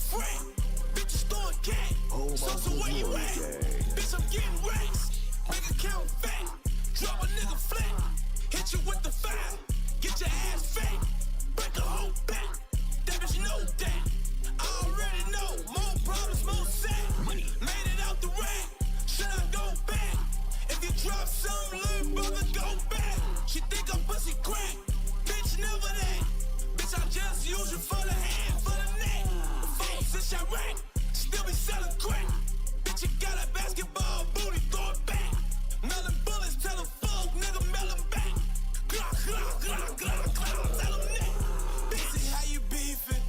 friend. Bitches throwing cat. So where you at? Bitch, I'm getting racks. Make account fat. Drop a nigga flat. Hit you with the fire. Get your ass fat. Break a whole back. That bitch know that. I already know. More problems, more sad. Made it out the rack. Should I go back? If you drop some, little brother, go back. She think I'm pussy crack. Bitch, never that. Bitch, I just use you for the hand, for the neck. Phone since I rack. Still be selling crack. Bitch, you got a basketball booty, throw it back. Melon bullets, tell them fuck, nigga, melon back. Glock, glock, glock, glock, glock, tell them that. Pussy, how you beefing?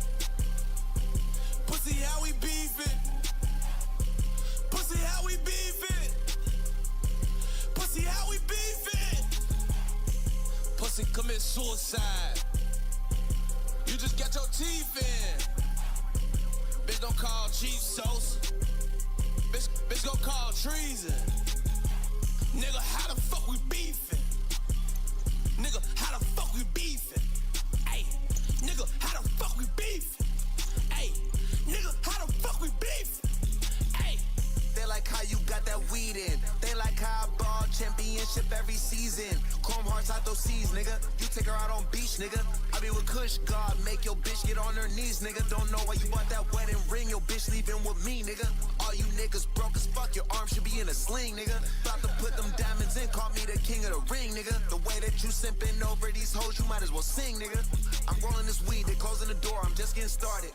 Pussy, how we beefing? Pussy, how we beefing? Pussy, how we beefing? Pussy, commit suicide. You just get your teeth in. Bitch, don't call cheap sauce. Bitch, gon' call treason. Nigga, how the fuck we beefing? Nigga, how the fuck we beefing? Ayy, nigga, how the fuck we beefing? Ayy, nigga, how the fuck we beefing? Ayy. They like how you got that weed in. They like how I ball championship every season. Chrome hearts out those seas, nigga. You take her out on beach, nigga. I be with Kush, God, make your bitch get on her knees, nigga. Don't know why you bought that wedding ring. Your bitch leaving with me, nigga. All you niggas broke as fuck. Your arm should be in a sling, nigga. About to put them diamonds in, call me the king of the ring, nigga. The way that you simping over these hoes, you might as well sing, nigga. I'm rolling this weed, they closing the door, I'm just getting started.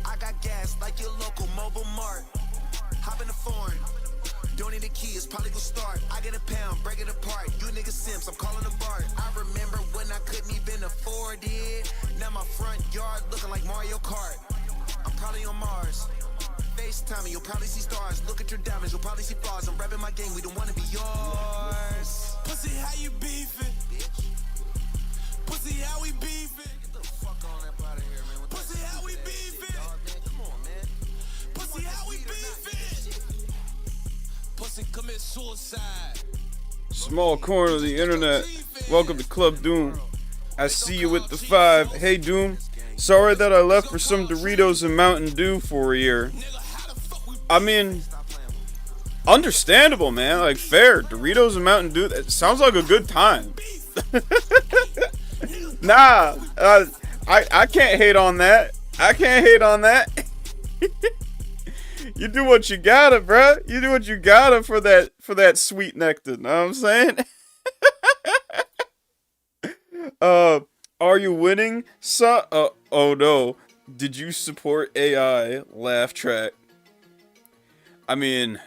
I got gas like your local mobile mart. Hop in the foreign. Don't need a key, it's probably gonna start. I get a pound, break it apart. You niggas simps, I'm calling a BART. I remember when I couldn't even afford it. Now my front yard looking like Mario Kart. I'm probably on Mars. FaceTime, you'll probably see stars. Look at your diamonds, you'll probably see flaws. I'm repping my game, we don't wanna be yours. Pussy, how you beefing? Bitch. Pussy, how we beefing? Get the fuck on up out of here, man. Pussy, how we beefing? Come on, man. Pussy, how we beefing? Pussy, commit suicide. Small corner of the internet. Welcome to Club Doom. I see you with the 5. Hey Doom, sorry that I left for some Doritos and Mountain Dew for a year. I mean, understandable, man. Like, fair. Doritos and Mountain Dew, that sounds like a good time. Nah, I can't hate on that. I can't hate on that. You do what you gotta, bruh. You do what you gotta for that sweet nectar. Know what I'm saying? Are you winning? Oh no. Did you support AI? Laugh track. I mean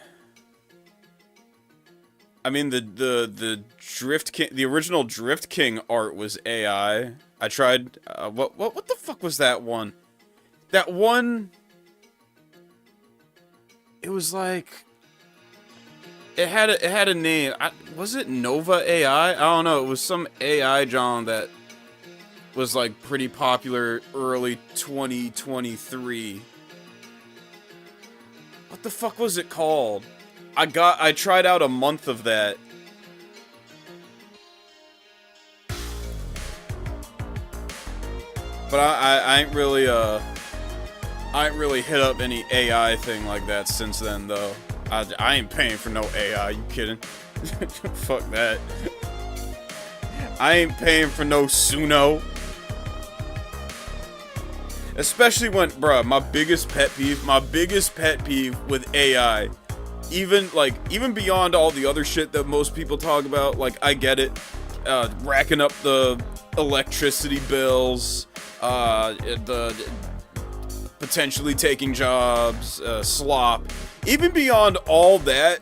the Drift King, the original Drift King art was AI. I tried. What the fuck was that one? That one. It was like. It had a name. Was it Nova AI? I don't know. It was some AI John that was like pretty popular early 2023. What the fuck was it called? I tried out a month of that. But I ain't really hit up any AI thing like that since then though. I ain't paying for no AI, you kidding? Fuck that. I ain't paying for no Suno. Especially when, bruh, my biggest pet peeve with AI, even beyond all the other shit that most people talk about, like, I get it, racking up the electricity bills, the potentially taking jobs, slop. Even beyond all that,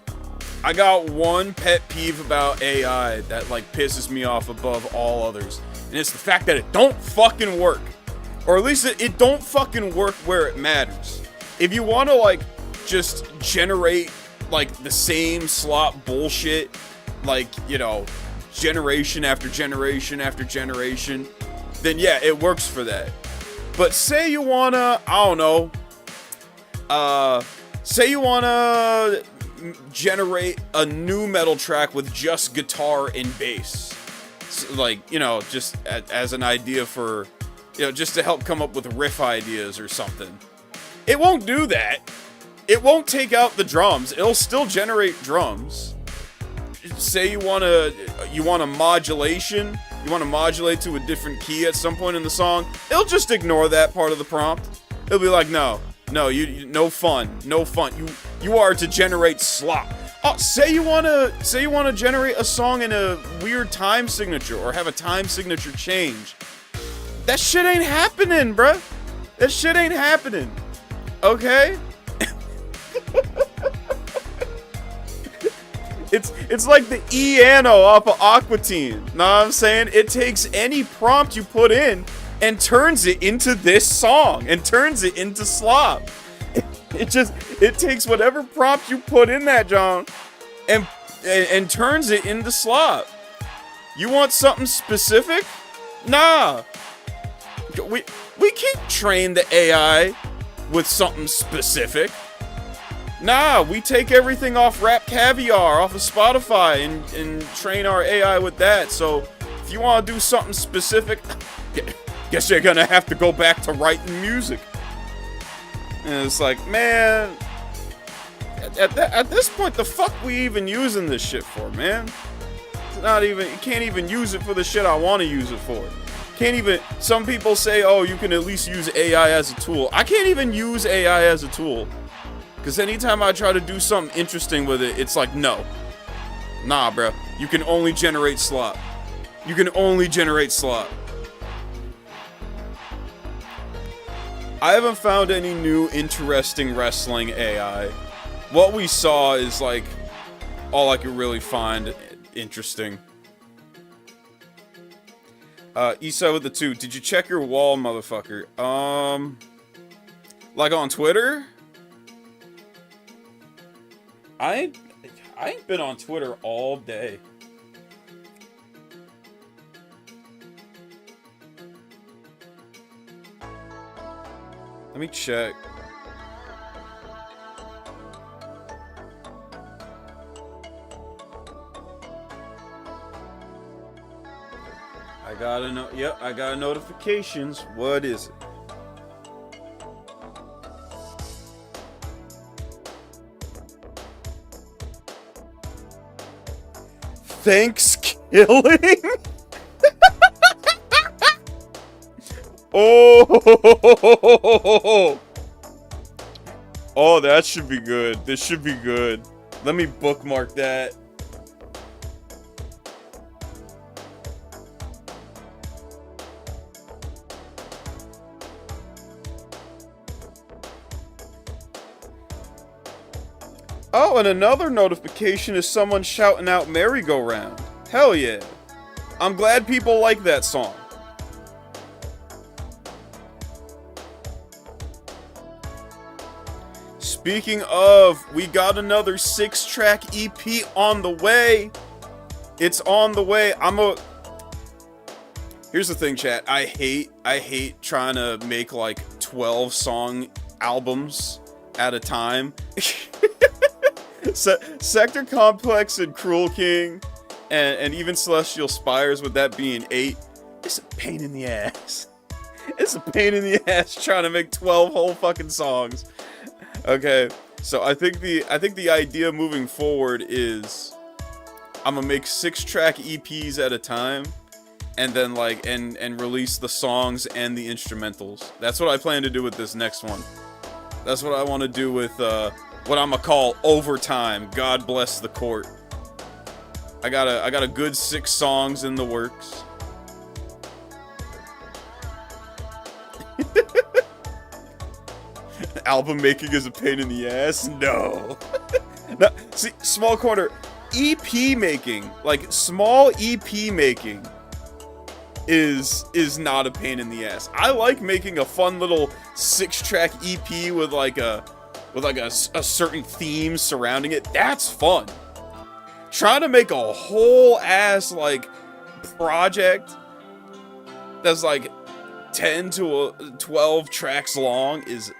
I got one pet peeve about AI that, like, pisses me off above all others. And it's the fact that it don't fucking work. Or at least it don't fucking work where it matters. If you want to, like, just generate, like, the same slop bullshit, like, you know, generation after generation after generation, then yeah, it works for that. But say you wanna, I don't know, say you wanna generate a new metal track with just guitar and bass. So, like, you know, just as an idea for, you know, just to help come up with riff ideas or something. It won't do that. It won't take out the drums. It'll still generate drums. Say you want a modulation. You want to modulate to a different key at some point in the song. It'll just ignore that part of the prompt. It'll be like, no, no fun. You are to generate slop. Oh, say you wanna generate a song in a weird time signature or have a time signature change. That shit ain't happening, bruh. That shit ain't happening. Okay? It's like the E-ano off of Aqua Teen. Know what I'm saying? It takes any prompt you put in and turns it into this song and turns it into slop. It takes whatever prompt you put in that, John, and turns it into slop. You want something specific? Nah. We can't train the AI with something specific. Nah, we take everything off Rap Caviar, off of Spotify, and train our AI with that. So, if you want to do something specific, guess you're gonna have to go back to writing music. And it's like, man, at this point, the fuck we even using this shit for, man? It's not even, you can't even use it for the shit I want to use it for. Can't even, some people say, oh, you can at least use AI as a tool. I can't even use AI as a tool. Because anytime I try to do something interesting with it, it's like, no. Nah, bro. You can only generate slop. You can only generate slop. I haven't found any new interesting wrestling AI. What we saw is like all I could really find interesting. Eastside with the 2. Did you check your wall, motherfucker? Like on Twitter? I ain't been on Twitter all day. Let me check. Yep, I got notifications. What is it? Thanksgiving? Oh! Oh, that should be good. This should be good. Let me bookmark that. Oh, and another notification is someone shouting out merry-go-round. Hell yeah. I'm glad people like that song. Speaking of, we got another 6-track EP on the way. It's on the way. Here's the thing, chat. I hate trying to make like 12 song albums at a time. Sector Complex and Cruel King and even Celestial Spires, with that being 8, it's a pain in the ass. It's a pain in the ass trying to make 12 whole fucking songs. Okay, so I think the idea moving forward is I'm gonna make 6-track EPs at a time, and then like and release the songs and the instrumentals. That's what I plan to do with this next one. That's what I want to do with what I'm gonna call Overtime. God bless the court. I got a good 6 songs in the works. Album making is a pain in the ass? No. No, see, small corner. EP making, like small EP making, is not a pain in the ass. I like making a fun little 6-track EP with like a certain theme surrounding it. That's fun. Trying to make a whole ass like project that's like 10 to 12 tracks long is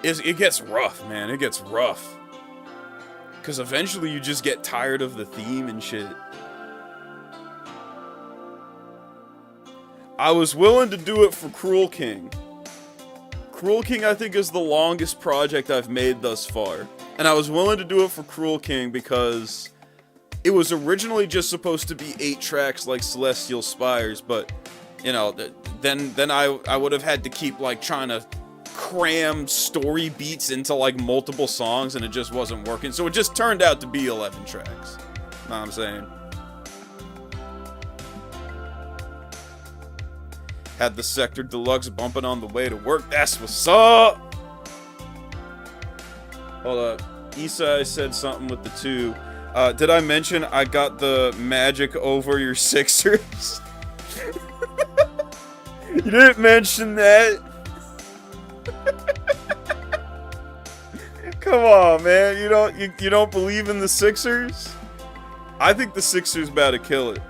it gets rough, man. It gets rough. Cause eventually you just get tired of the theme and shit. I was willing to do it for Cruel King. Cruel King, I think, is the longest project I've made thus far. And I was willing to do it for Cruel King because it was originally just supposed to be 8 tracks like Celestial Spires, but, you know, then I would have had to keep, like, trying to cram story beats into, like, multiple songs, and it just wasn't working. So it just turned out to be 11 tracks. Know what I'm saying? Had the Sector Deluxe bumping on the way to work. That's what's up. Hold up. Issa said something with the 2. Did I mention I got the magic over your Sixers? You didn't mention that. Come on, man. You don't believe in the Sixers? I think the Sixers about to kill it.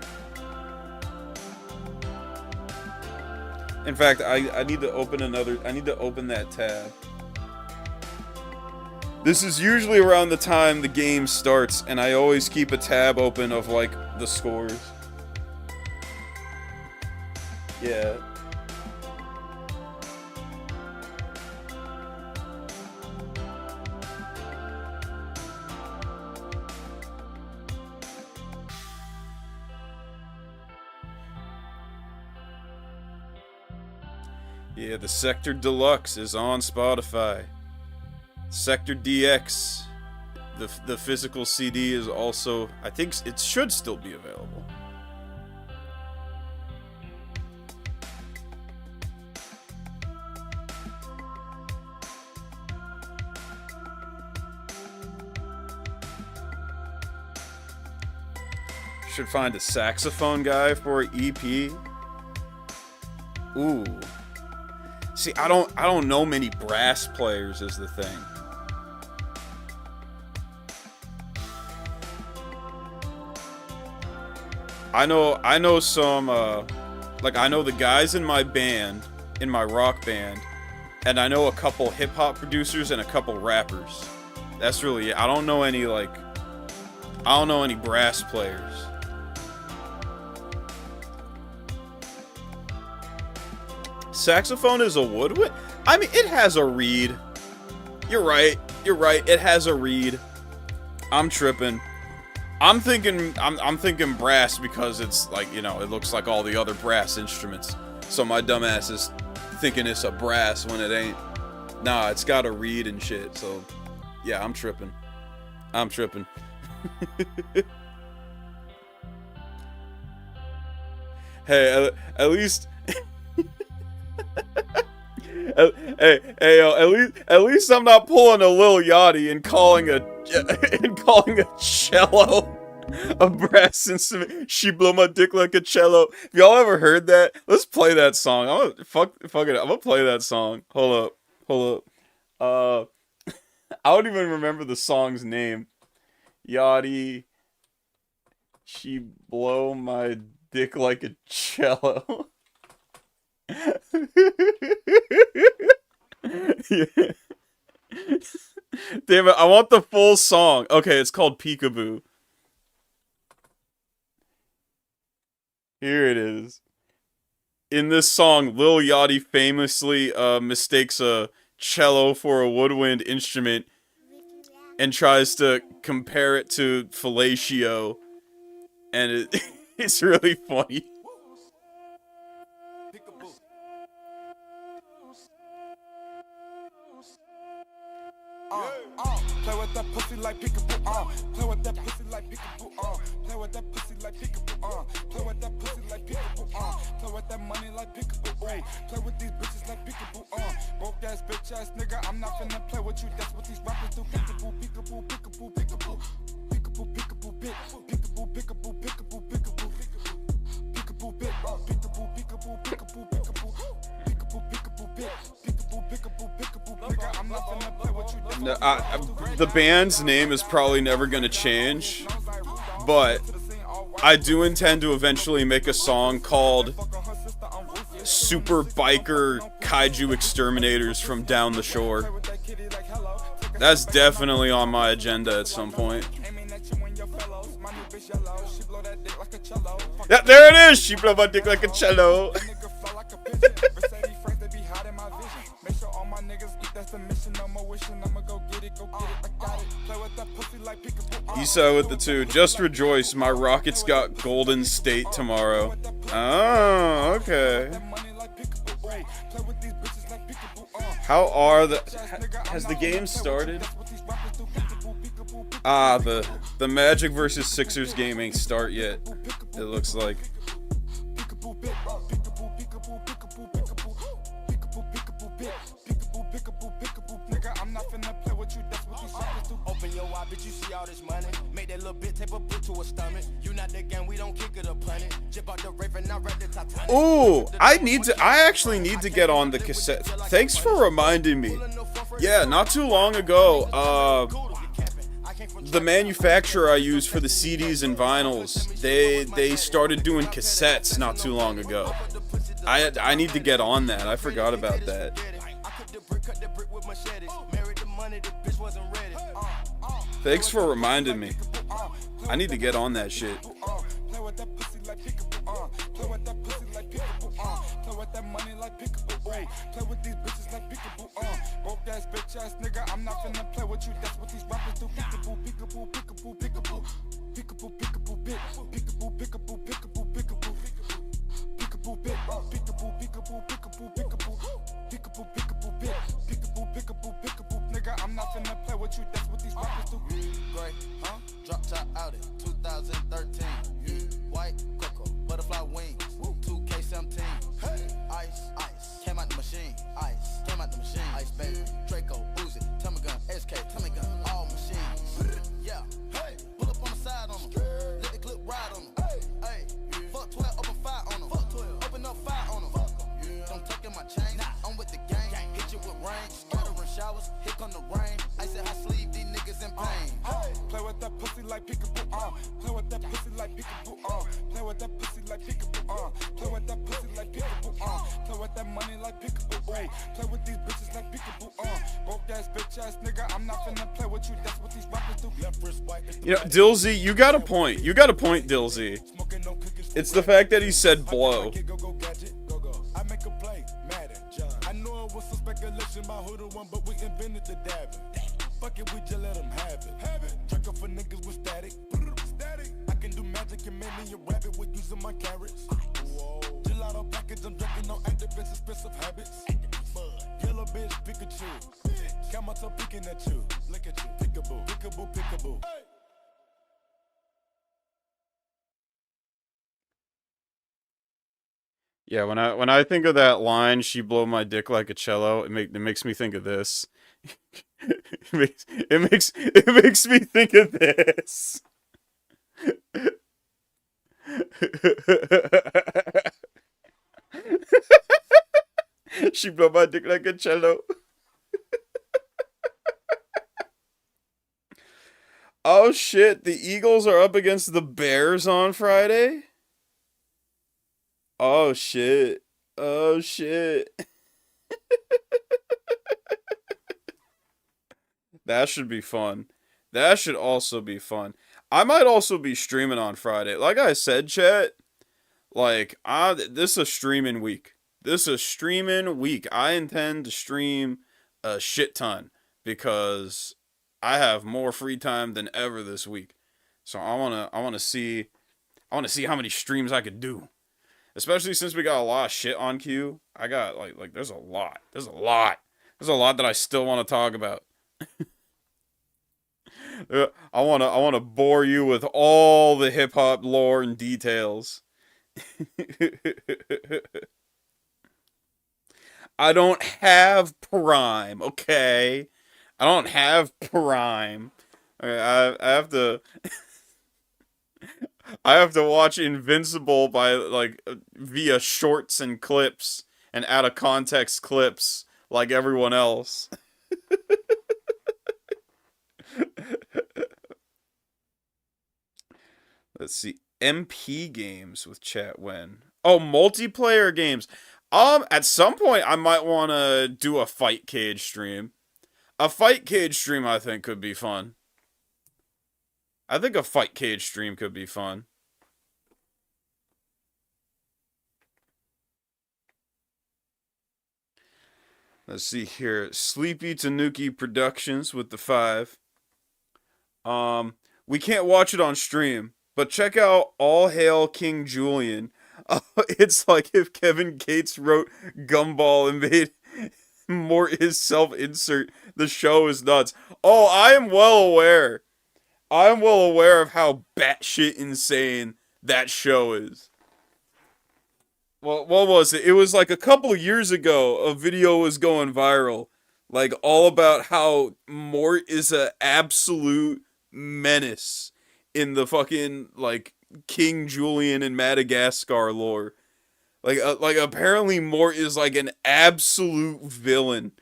In fact, I need to open that tab. This is usually around the time the game starts, and I always keep a tab open of, like, the scores. Yeah. Yeah, the Sector Deluxe is on Spotify. Sector DX, the physical CD is also, I think it should still be available. Should find a saxophone guy for an EP. Ooh. See, I don't know many brass players is the thing. I know some like I know the guys in my band, in my rock band, and I know a couple hip hop producers and a couple rappers. That's really it. I don't know any brass players. Saxophone is a woodwind? I mean, it has a reed. You're right. It has a reed. I'm tripping. I'm thinking brass because it's like, you know, it looks like all the other brass instruments. So my dumbass is thinking it's a brass when it ain't. Nah, it's got a reed and shit. So, yeah, I'm tripping. Hey, at least... at least I'm not pulling a Lil Yachty and calling a cello a brass instrument. She blow my dick like a cello. If y'all ever heard that, let's play that song. Fuck it. I'm gonna play that song. Hold up. I don't even remember the song's name. Yachty, she blow my dick like a cello. Yeah. Damn it, I want the full song. Okay, it's called Peekaboo. Here it is. In this song, Lil Yachty famously mistakes a cello for a woodwind instrument and tries to compare it to fellatio, and it's really funny. Play with that pussy like peekaboo, play with that pussy like peekaboo, play with that pussy like peekaboo, play with that pussy like peekaboo, play with that money like peekaboo, play with these bitches like peekaboo, broke ass bitch ass nigga, I'm not finna play with you, that's what these rappers do, peekaboo, peekaboo, peekaboo, peekaboo, peekaboo, peekaboo, bit, peekaboo, peekaboo, peekaboo, peekaboo, peekaboo, bit, peekaboo, peekaboo, peekaboo, peekaboo, peekaboo, peekaboo, bit, peekaboo, peekaboo, peekaboo, nigga, I'm not finna play with you. No, the band's name is probably never gonna change, but I do intend to eventually make a song called Super Biker Kaiju Exterminators from Down the Shore. That's definitely on my agenda at some point. Yeah, there it is! She blow my dick like a cello. thissa with the 2. Just rejoice, my Rockets got Golden State tomorrow. Oh, okay. How are the... Has the game started? Ah, the Magic versus Sixers game ain't start yet. It looks like. Open your eye, bitch, you see all this money. Make that little bit, tape a boot to a stomach. You not the game, we don't kick it or punt it. Jip out the Raven, I read the Titanic. Ooh, I actually need to get on the cassette. Thanks for reminding me. Yeah, not too long ago, the manufacturer I use for the CDs and vinyls, they started doing cassettes not too long ago. I need to get on that. I forgot about that. Thanks for reminding me. I need to get on that shit. I'm not finna play with you, that's what these rappers do. Gray, huh? Drop top out it, 2013. White cocoa, butterfly wings, 2K17. Hey, ice, came out the machine. Ice, came out the machine. Ice baby, Draco, Uzi, Tommy gun, SK, Tommy gun, all machines. Yeah, hey, pull up on the side on them. Let the clip ride on them. Hey, fuck 12, open fire on them. Fuck 12, open up fire on them. Don't tuck in my chain, I'm with the gang. Hit you with rain, scattering showers, hit on the rain. I said I sleeve these niggas in pain. Play with that pussy like peekaboo, play with that pussy like peekaboo, play with that pussy like peekaboo, play with that pussy like peekaboo, play with that money like peekaboo, play with these bitches like peekaboo, broke ass bitch ass nigga, I'm not finna play with you, that's what these rappers do. Left wrist white. You know, Dilzy, you got a point. You got a point, Dilzy. It's the fact that he said blow. I make a play, Madden. I know it was some speculation about who the one, but we invented the dabbing. Fuck it, we just let them have it. Jerk up for niggas with static. I can do magic and make me a rabbit with using my carrots. Gelato package, I'm drinking on activist expensive habits. Yellow bitch, Pikachu. Camel toe peeking at you. Look at you. Peekaboo, peekaboo, peekaboo. Yeah, when I think of that line, "She blow my dick like a cello," it makes me think of this. it makes me think of this. She blow my dick like a cello. Oh shit, the Eagles are up against the Bears on Friday? Oh shit. Oh shit. That should be fun. That should also be fun. I might also be streaming on Friday. Like I said, chat, this is a streaming week. This is a streaming week. I intend to stream a shit ton because I have more free time than ever this week. So I wanna see how many streams I could do. Especially since we got a lot of shit on queue. I got like there's a lot. There's a lot that I still want to talk about. I wanna bore you with all the hip hop lore and details. I don't have Prime, okay? I don't have Prime. I have to I have to watch Invincible by via shorts and clips and out of context clips like everyone else. Let's see. MP games with chat when. Oh, multiplayer games. At some point I might want to do a fight cage stream. A fight cage stream I think could be fun. I think a fight cage stream could be fun. Let's see here. Sleepy Tanuki Productions with the 5. We can't watch it on stream, but check out All Hail King Julian. It's like if Kevin Gates wrote Gumball and made more his self-insert. The show is nuts. Oh, I am well aware. I am well aware of how batshit insane that show is. Well, what was it? It was like a couple of years ago, a video was going viral. Like, all about how Mort is a absolute menace in the fucking, like, King Julian and Madagascar lore. Like apparently Mort is like an absolute villain.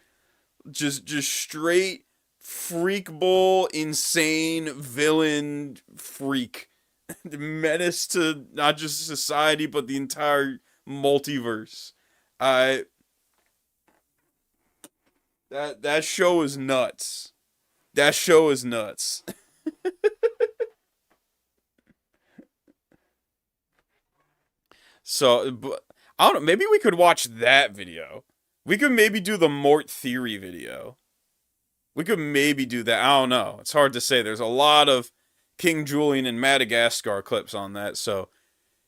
Just straight freak bull, insane villain freak. Menace to not just society, but the entire multiverse. I that show is nuts. That show is nuts. So, but, I don't know. Maybe we could watch that video. We could maybe do the Mort Theory video. We could maybe do that. I don't know. It's hard to say. There's a lot of King Julian and Madagascar clips on that, so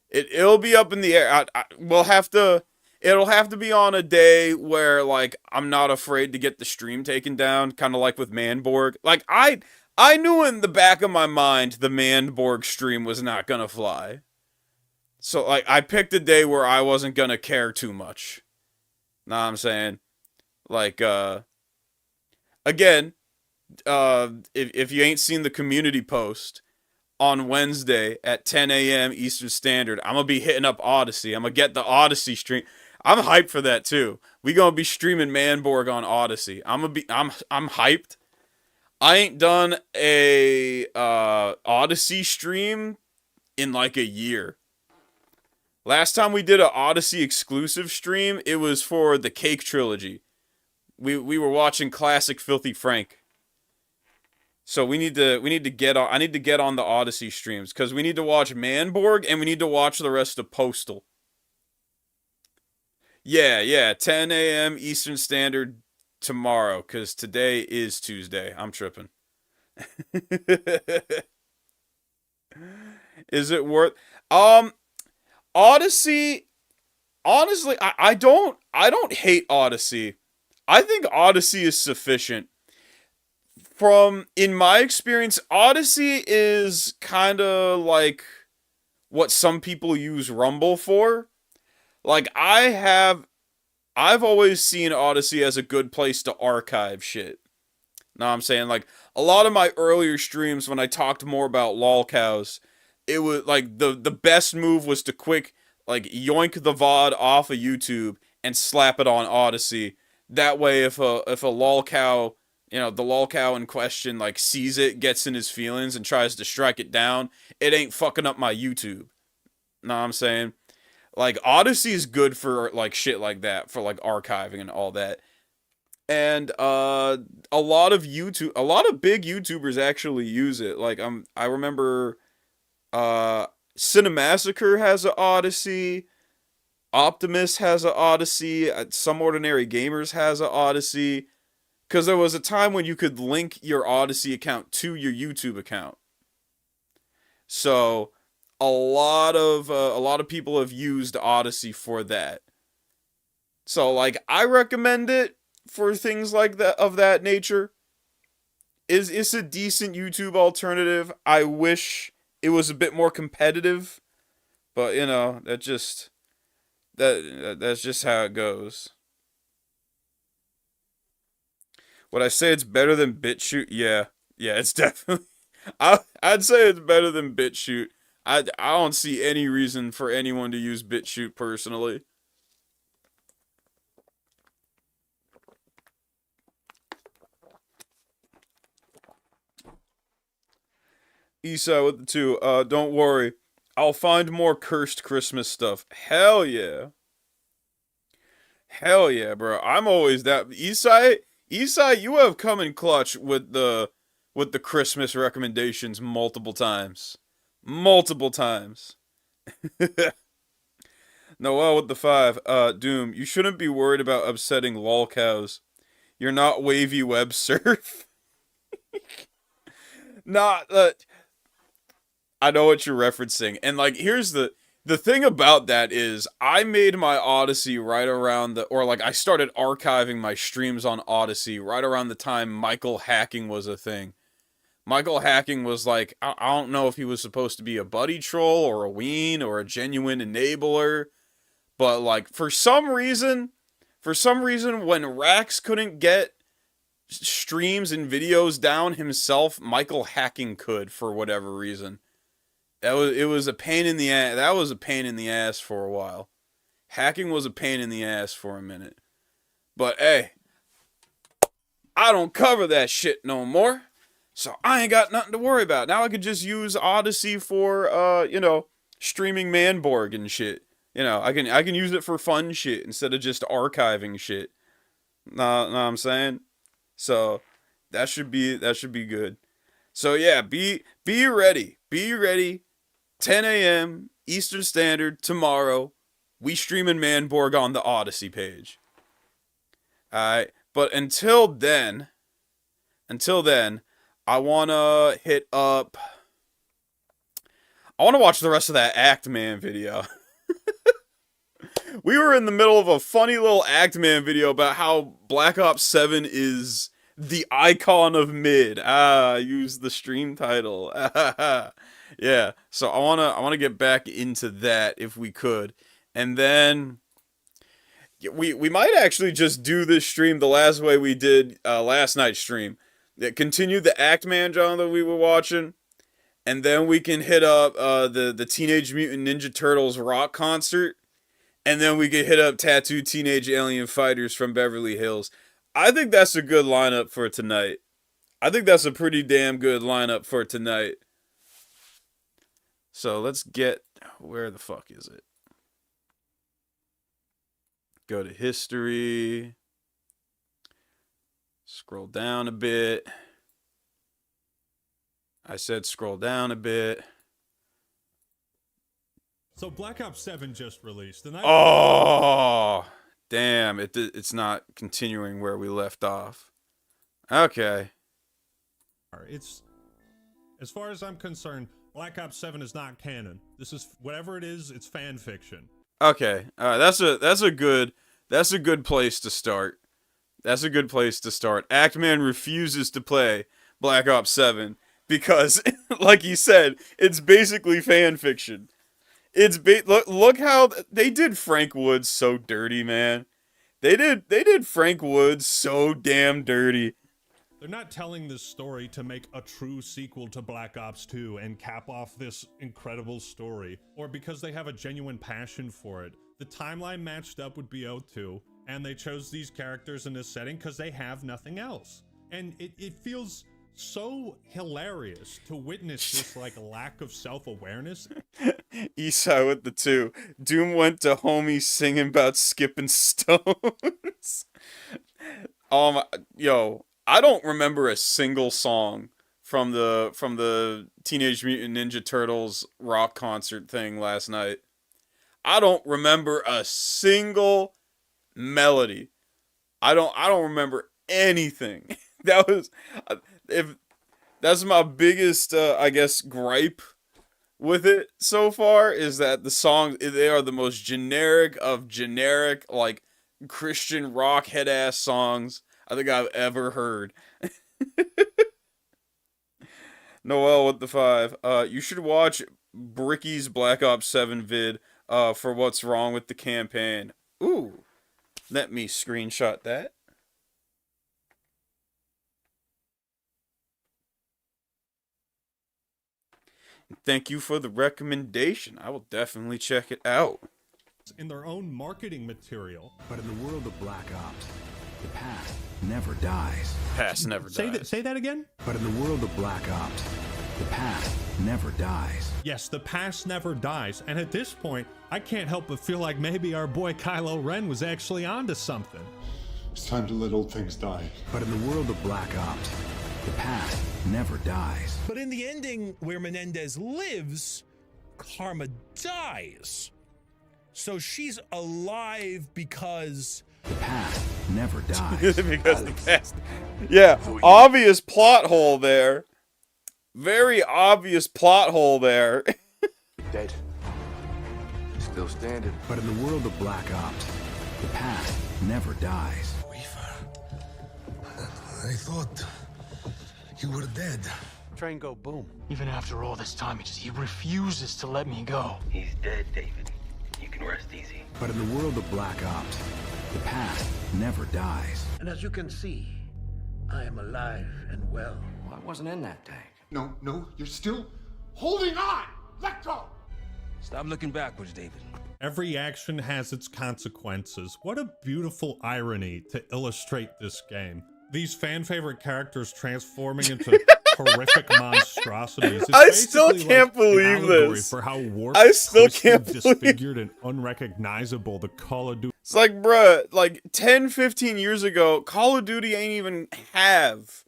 it'll be up in the air. We'll have to. It'll have to be on a day where like I'm not afraid to get the stream taken down, kind of like with Manborg. Like I knew in the back of my mind the Manborg stream was not gonna fly. So like I picked a day where I wasn't gonna care too much. Know what I'm saying? Like again, if you ain't seen the community post on Wednesday at 10 a.m. Eastern Standard, I'm gonna be hitting up Odyssey. I'm gonna get the Odyssey stream. I'm hyped for that too. We gonna be streaming Manborg on Odyssey. I'm hyped. I ain't done a Odyssey stream in like a year. Last time we did an Odyssey exclusive stream, it was for the Cake Trilogy. We were watching classic Filthy Frank. So we need to get on. I need to get on the Odyssey streams because we need to watch Manborg and we need to watch the rest of Postal. Yeah, 10 a.m. Eastern Standard tomorrow because today is Tuesday. I'm tripping. Is it worth? Odyssey. Honestly, I don't hate Odyssey. I think Odyssey is sufficient. From in my experience, Odyssey is kind of like what some people use Rumble for. Like I've always seen Odyssey as a good place to archive shit. Know what I'm saying? Like a lot of my earlier streams when I talked more about lolcows, it was like the best move was to quick like yoink the VOD off of YouTube and slap it on Odyssey. That way if a lolcow, the lolcow in question like sees it, gets in his feelings and tries to strike it down, it ain't fucking up my YouTube. Know what I'm saying? Like Odyssey is good for like shit like that, for like archiving and all that. And a lot of big YouTubers actually use it. Like I remember Cinemassacre has an Odyssey, Optimus has an Odyssey, Some Ordinary Gamers has an Odyssey. Because there was a time when you could link your Odyssey account to your YouTube account. So a lot of people have used Odyssey for that. So like I recommend it for things like that of that nature. It's a decent YouTube alternative. I wish it was a bit more competitive, but that's just how it goes. Would I say it's better than BitChute? Yeah. Yeah, it's definitely I'd say it's better than BitChute. I don't see any reason for anyone to use BitChute personally. Eastside with the two. Don't worry. I'll find more cursed Christmas stuff. Hell yeah. Hell yeah, bro. I'm always that Eastside, you have come in clutch with the Christmas recommendations multiple times. Multiple times. Noel with the 5. Doom, you shouldn't be worried about upsetting lolcows. You're not wavy web surf. Not I know what you're referencing. And like, here's the thing about that is I made my Odyssey right around I started archiving my streams on Odyssey right around the time Michael hacking was a thing. Michael hacking was like, I don't know if he was supposed to be a buddy troll or a ween or a genuine enabler, but like for some reason when Rax couldn't get streams and videos down himself, Michael hacking could for whatever reason. It was a pain in the ass. That was a pain in the ass for a while. Hacking was a pain in the ass for a minute. But hey, I don't cover that shit no more. So I ain't got nothing to worry about. Now I could just use Odyssey for streaming Manborg and shit. I can use it for fun shit instead of just archiving shit. Know what I'm saying? So that should be good. So yeah, be ready. Be ready. 10 a.m. Eastern Standard tomorrow. We streaming Manborg on the Odyssey page. Alright, but until then, I wanna watch the rest of that Act Man video. We were in the middle of a funny little Act Man video about how Black Ops 7 is the icon of mid. Use the stream title. Yeah, so I wanna get back into that if we could, and then we might actually just do this stream the last way we did last night's stream. Continue the Act Man genre that we were watching, and then we can hit up the Teenage Mutant Ninja Turtles rock concert, and then we can hit up Tattooed Teenage Alien Fighters from Beverly Hills. I think that's a good lineup for tonight. I think that's a pretty damn good lineup for tonight. So let's get, where the fuck is it? Go to history. Scroll down a bit. I said scroll down a bit. So Black Ops 7 just released. And damn, it's not continuing where we left off. Okay. It's, as far as I'm concerned, Black Ops 7 is not canon. This is, whatever it is, it's fan fiction. Okay. That's a good place to start. That's a good place to start. Actman refuses to play Black Ops 7 because, like he said, it's basically fan fiction. Look how they did Frank Woods so dirty, man. They did Frank Woods so damn dirty. They're not telling this story to make a true sequel to Black Ops 2 and cap off this incredible story, or because they have a genuine passion for it. The timeline matched up with BO2, and they chose these characters in this setting because they have nothing else. And it feels so hilarious to witness this like lack of self-awareness. Eastside with the 2. Doom went to homies singing about skipping stones. Yo, I don't remember a single song from the Teenage Mutant Ninja Turtles rock concert thing last night. I don't remember a single melody. I don't remember anything. That's my biggest I guess gripe with it so far, is that the songs, they are the most generic of generic, like Christian rock head ass songs I think I've ever heard. Noel with the 5. You should watch Bricky's Black Ops 7 vid for what's wrong with the campaign. Ooh. Let me screenshot that. Thank you for the recommendation. I will definitely check it out. In their own marketing material. But in the world of Black Ops, the past never dies. Past never dies. Say that again? But in the world of Black Ops, the past never dies. Yes, the past never dies. And at this point, I can't help but feel like maybe our boy Kylo Ren was actually onto something. It's time to let old things die. But in the world of Black Ops, the past never dies. But in the ending where Menendez lives, Karma dies. So she's alive because... the past never dies. Because the past... Yeah, obvious plot hole there. very obvious plot hole there. Dead. Still standing. But in the world of Black Ops, the past never dies. I thought you were dead. Train go boom. Even after all this time, he refuses to let me go. He's dead, David. You can rest easy. But in the world of Black Ops, the past never dies. And as you can see, I am alive and well. Well, I wasn't in that tank. No, you're still holding on! Let go! Stop looking backwards, David. Every action has its consequences. What a beautiful irony to illustrate this game. These fan-favorite characters transforming into horrific monstrosities. It's I still basically can't like an believe allegory this. For how warped, I still twisted, can't believe- disfigured, and unrecognizable the Call of Duty. It's like, bruh, like 10, 15 years ago, Call of Duty ain't even have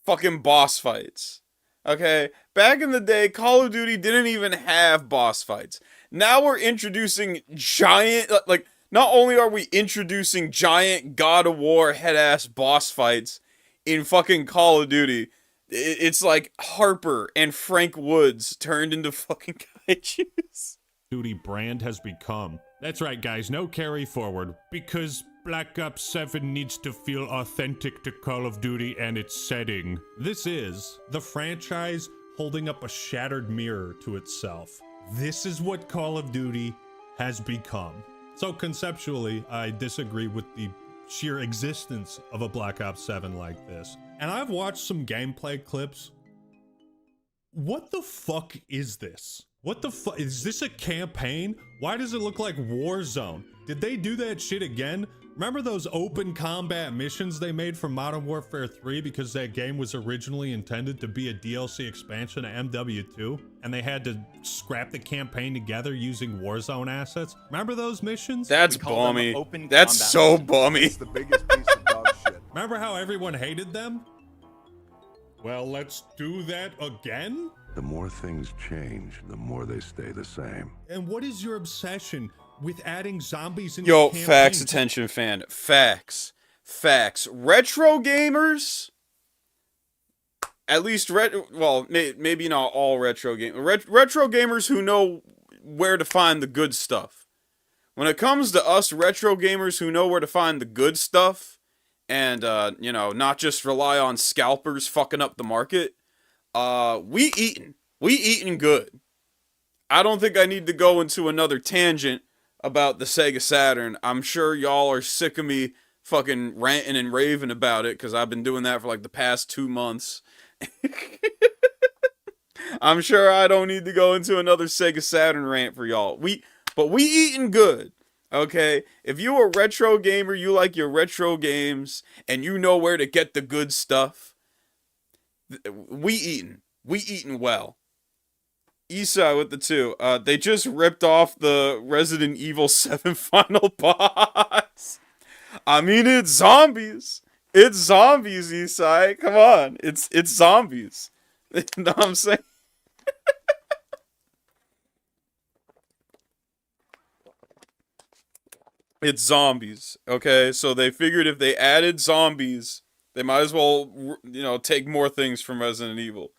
fucking boss fights. Okay? Back in the day, Call of Duty didn't even have boss fights. Now we're introducing giant, like, not only are we introducing giant God of War head-ass boss fights in fucking Call of Duty, it's like Harper and Frank Woods turned into fucking kaijus. Duty brand has become. That's right, guys, no carry forward, because Black Ops 7 needs to feel authentic to Call of Duty and its setting. This is the franchise holding up a shattered mirror to itself. This is what Call of Duty has become. So conceptually, I disagree with the sheer existence of a Black Ops 7 like this. And I've watched some gameplay clips. What the fuck is this? What the fuck? Is this a campaign? Why does it look like Warzone? Did they do that shit again? Remember those open combat missions they made for Modern Warfare 3 because that game was originally intended to be a DLC expansion of MW2 and they had to scrap the campaign together using Warzone assets? Remember those missions? That's bummy. That's so bummy. It's the biggest piece of dog shit. Remember how everyone hated them? Well, let's do that again? The more things change, the more they stay the same. And what is your obsession with adding zombies in Yo, your facts, campaigns? attention fan. Facts. Retro gamers, at least, well, maybe not all retro gamers. Retro gamers who know where to find the good stuff. When it comes to us retro gamers who know where to find the good stuff, and, you know, not just rely on scalpers fucking up the market, we eatin' good. I don't think I need to go into another tangent about the Sega Saturn. I'm sure y'all are sick of me fucking ranting and raving about it, because I've been doing that for like the past 2 months. I'm sure I don't need to go into another Sega Saturn rant for y'all. But we eating good, okay? If you a retro gamer, you like your retro games, and you know where to get the good stuff, we eating well. Issa with the 2. They just ripped off the Resident Evil 7 final boss. I mean, it's zombies. It's zombies, Issa. Come on. It's zombies. You know what I'm saying? It's zombies. Okay, so they figured if they added zombies, they might as well, you know, take more things from Resident Evil.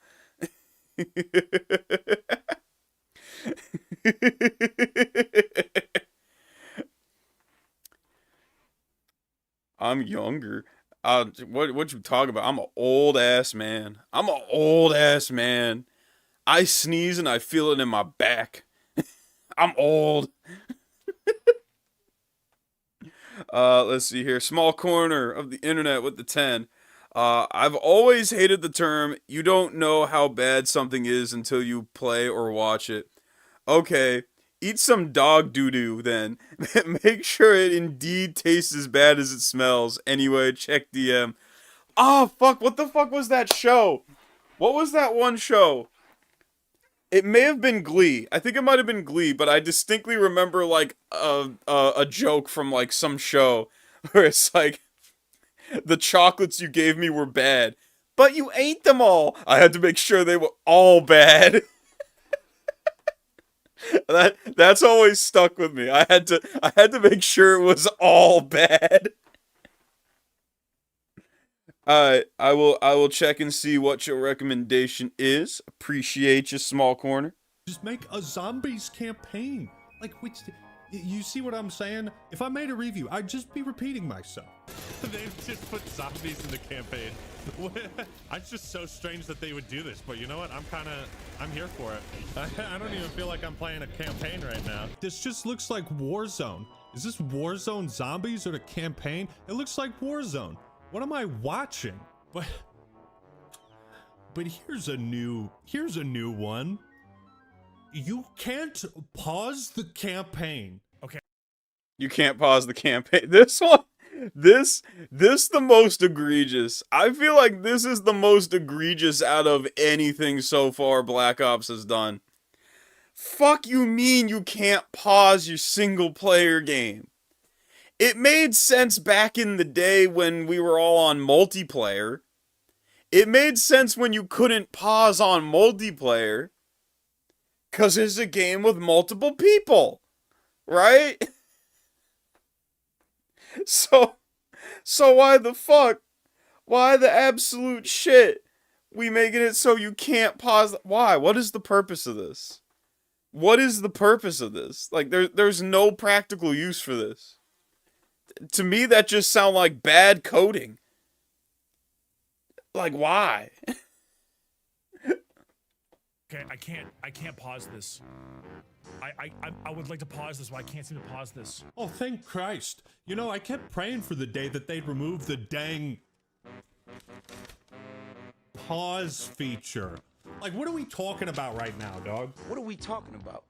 I'm younger. What you talking about? I'm an old ass man. I sneeze and I feel it in my back. I'm old. Let's see here. Small corner of the internet with the 10. I've always hated the term, you don't know how bad something is until you play or watch it. Okay, eat some dog doo-doo then. Make sure it indeed tastes as bad as it smells. Anyway, check DM. Oh, fuck, what the fuck was that show? What was that one show? It may have been Glee. I think it might have been Glee, but I distinctly remember, like, a joke from, like, some show where it's like, the chocolates you gave me were bad, but you ate them all. I had to make sure they were all bad. That's always stuck with me. I had to make sure it was all bad. I will check and see what your recommendation is. Appreciate you, small corner. Just make a zombies campaign. Like, which, you see what I'm saying? If I made a review, I'd just be repeating myself. They just put zombies in the campaign. It's just so strange that they would do this, but you know what? I'm here for it. I don't even feel like I'm playing a campaign right now. This just looks like Warzone. Is this Warzone Zombies or the campaign? It looks like Warzone. What am I watching? But here's a new one. You can't pause the campaign. Okay. You can't pause the campaign. This one, this the most egregious. I feel like this is the most egregious out of anything so far Black Ops has done. Fuck you mean you can't pause your single player game? It made sense back in the day when we were all on multiplayer. It made sense when you couldn't pause on multiplayer. 'Cause it's a game with multiple people, right? So why the fuck? Why the absolute shit? We making it so you can't pause? Why? What is the purpose of this? What is the purpose of this? Like, there's no practical use for this. To me, that just sounds like bad coding. Like, why? Okay, I can't pause this. I would like to pause this, but I can't seem to pause this. Oh, thank Christ. You know, I kept praying for the day that they'd remove the dang pause feature. Like, what are we talking about right now, dog? What are we talking about?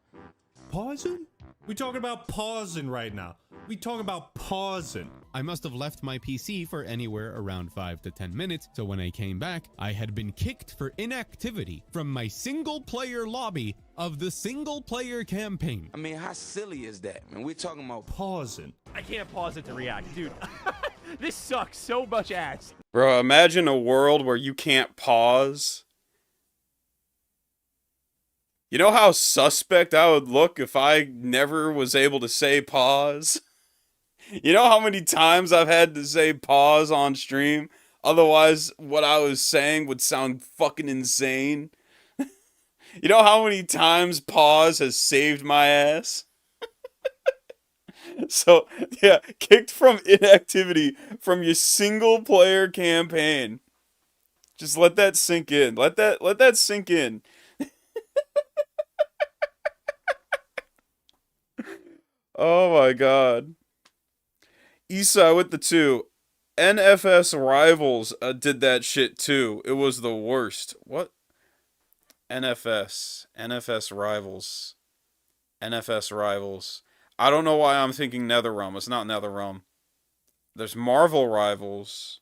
Pausing? We talking about pausing right now. We talking about pausing. I must have left my PC for anywhere around 5 to 10 minutes, so when I came back, I had been kicked for inactivity from my single-player lobby of the single-player campaign. I mean, how silly is that, man? We're talking about pausing. I can't pause it to react, dude. This sucks so much ass. Bro, imagine a world where you can't pause. You know how suspect I would look if I never was able to say pause? You know how many times I've had to say pause on stream? Otherwise, what I was saying would sound fucking insane. You know how many times pause has saved my ass? So, yeah, kicked from inactivity from your single player campaign. Just let that sink in. Let that sink in. Oh my god. Eastside with the 2. NFS Rivals did that shit too. It was the worst. What? NFS Rivals. NFS Rivals. I don't know why I'm thinking NetherRealm. It's not NetherRealm. There's Marvel Rivals.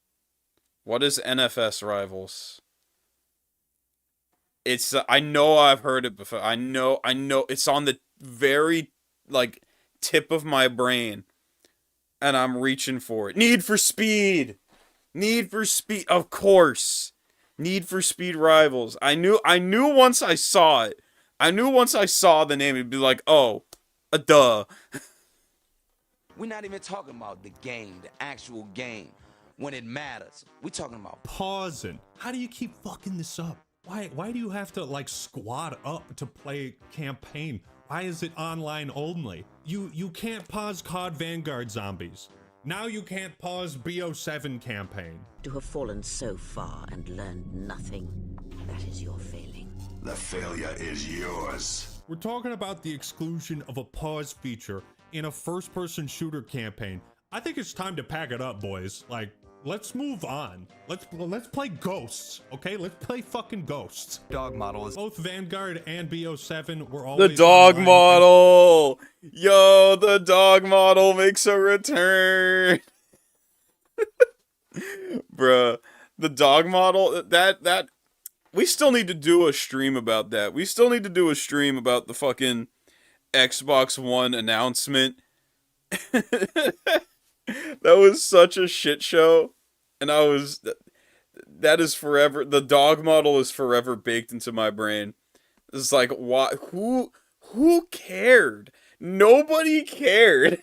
What is NFS Rivals? It's I know I've heard it before. I know it's on the very like tip of my brain. And I'm reaching for it. Need for Speed. Need for Speed. Of course. Need for Speed Rivals. I knew once I saw it. I knew once I saw the name, it'd be like, oh, a duh. We're not even talking about the game, the actual game, when it matters. We're talking about pausing. How do you keep fucking this up? Why do you have to like squat up to play campaign? Why is it online only? You can't pause COD Vanguard Zombies. Now you can't pause BO7 campaign. To have fallen so far and learned nothing, that is your failing. The failure is yours. We're talking about the exclusion of a pause feature in a first-person shooter campaign. I think it's time to pack it up, boys. Like, let's move on. Let's play Ghosts, okay? Let's play fucking Ghosts. Dog model is both Vanguard and BO7 were always the dog model. Yo, the dog model makes a return. Bruh, the dog model, that we still need to do a stream about that. We still need to do a stream about the fucking Xbox One announcement. That was such a shit show. And that is forever, the dog model is forever baked into my brain. It's like, why, who cared? Nobody cared.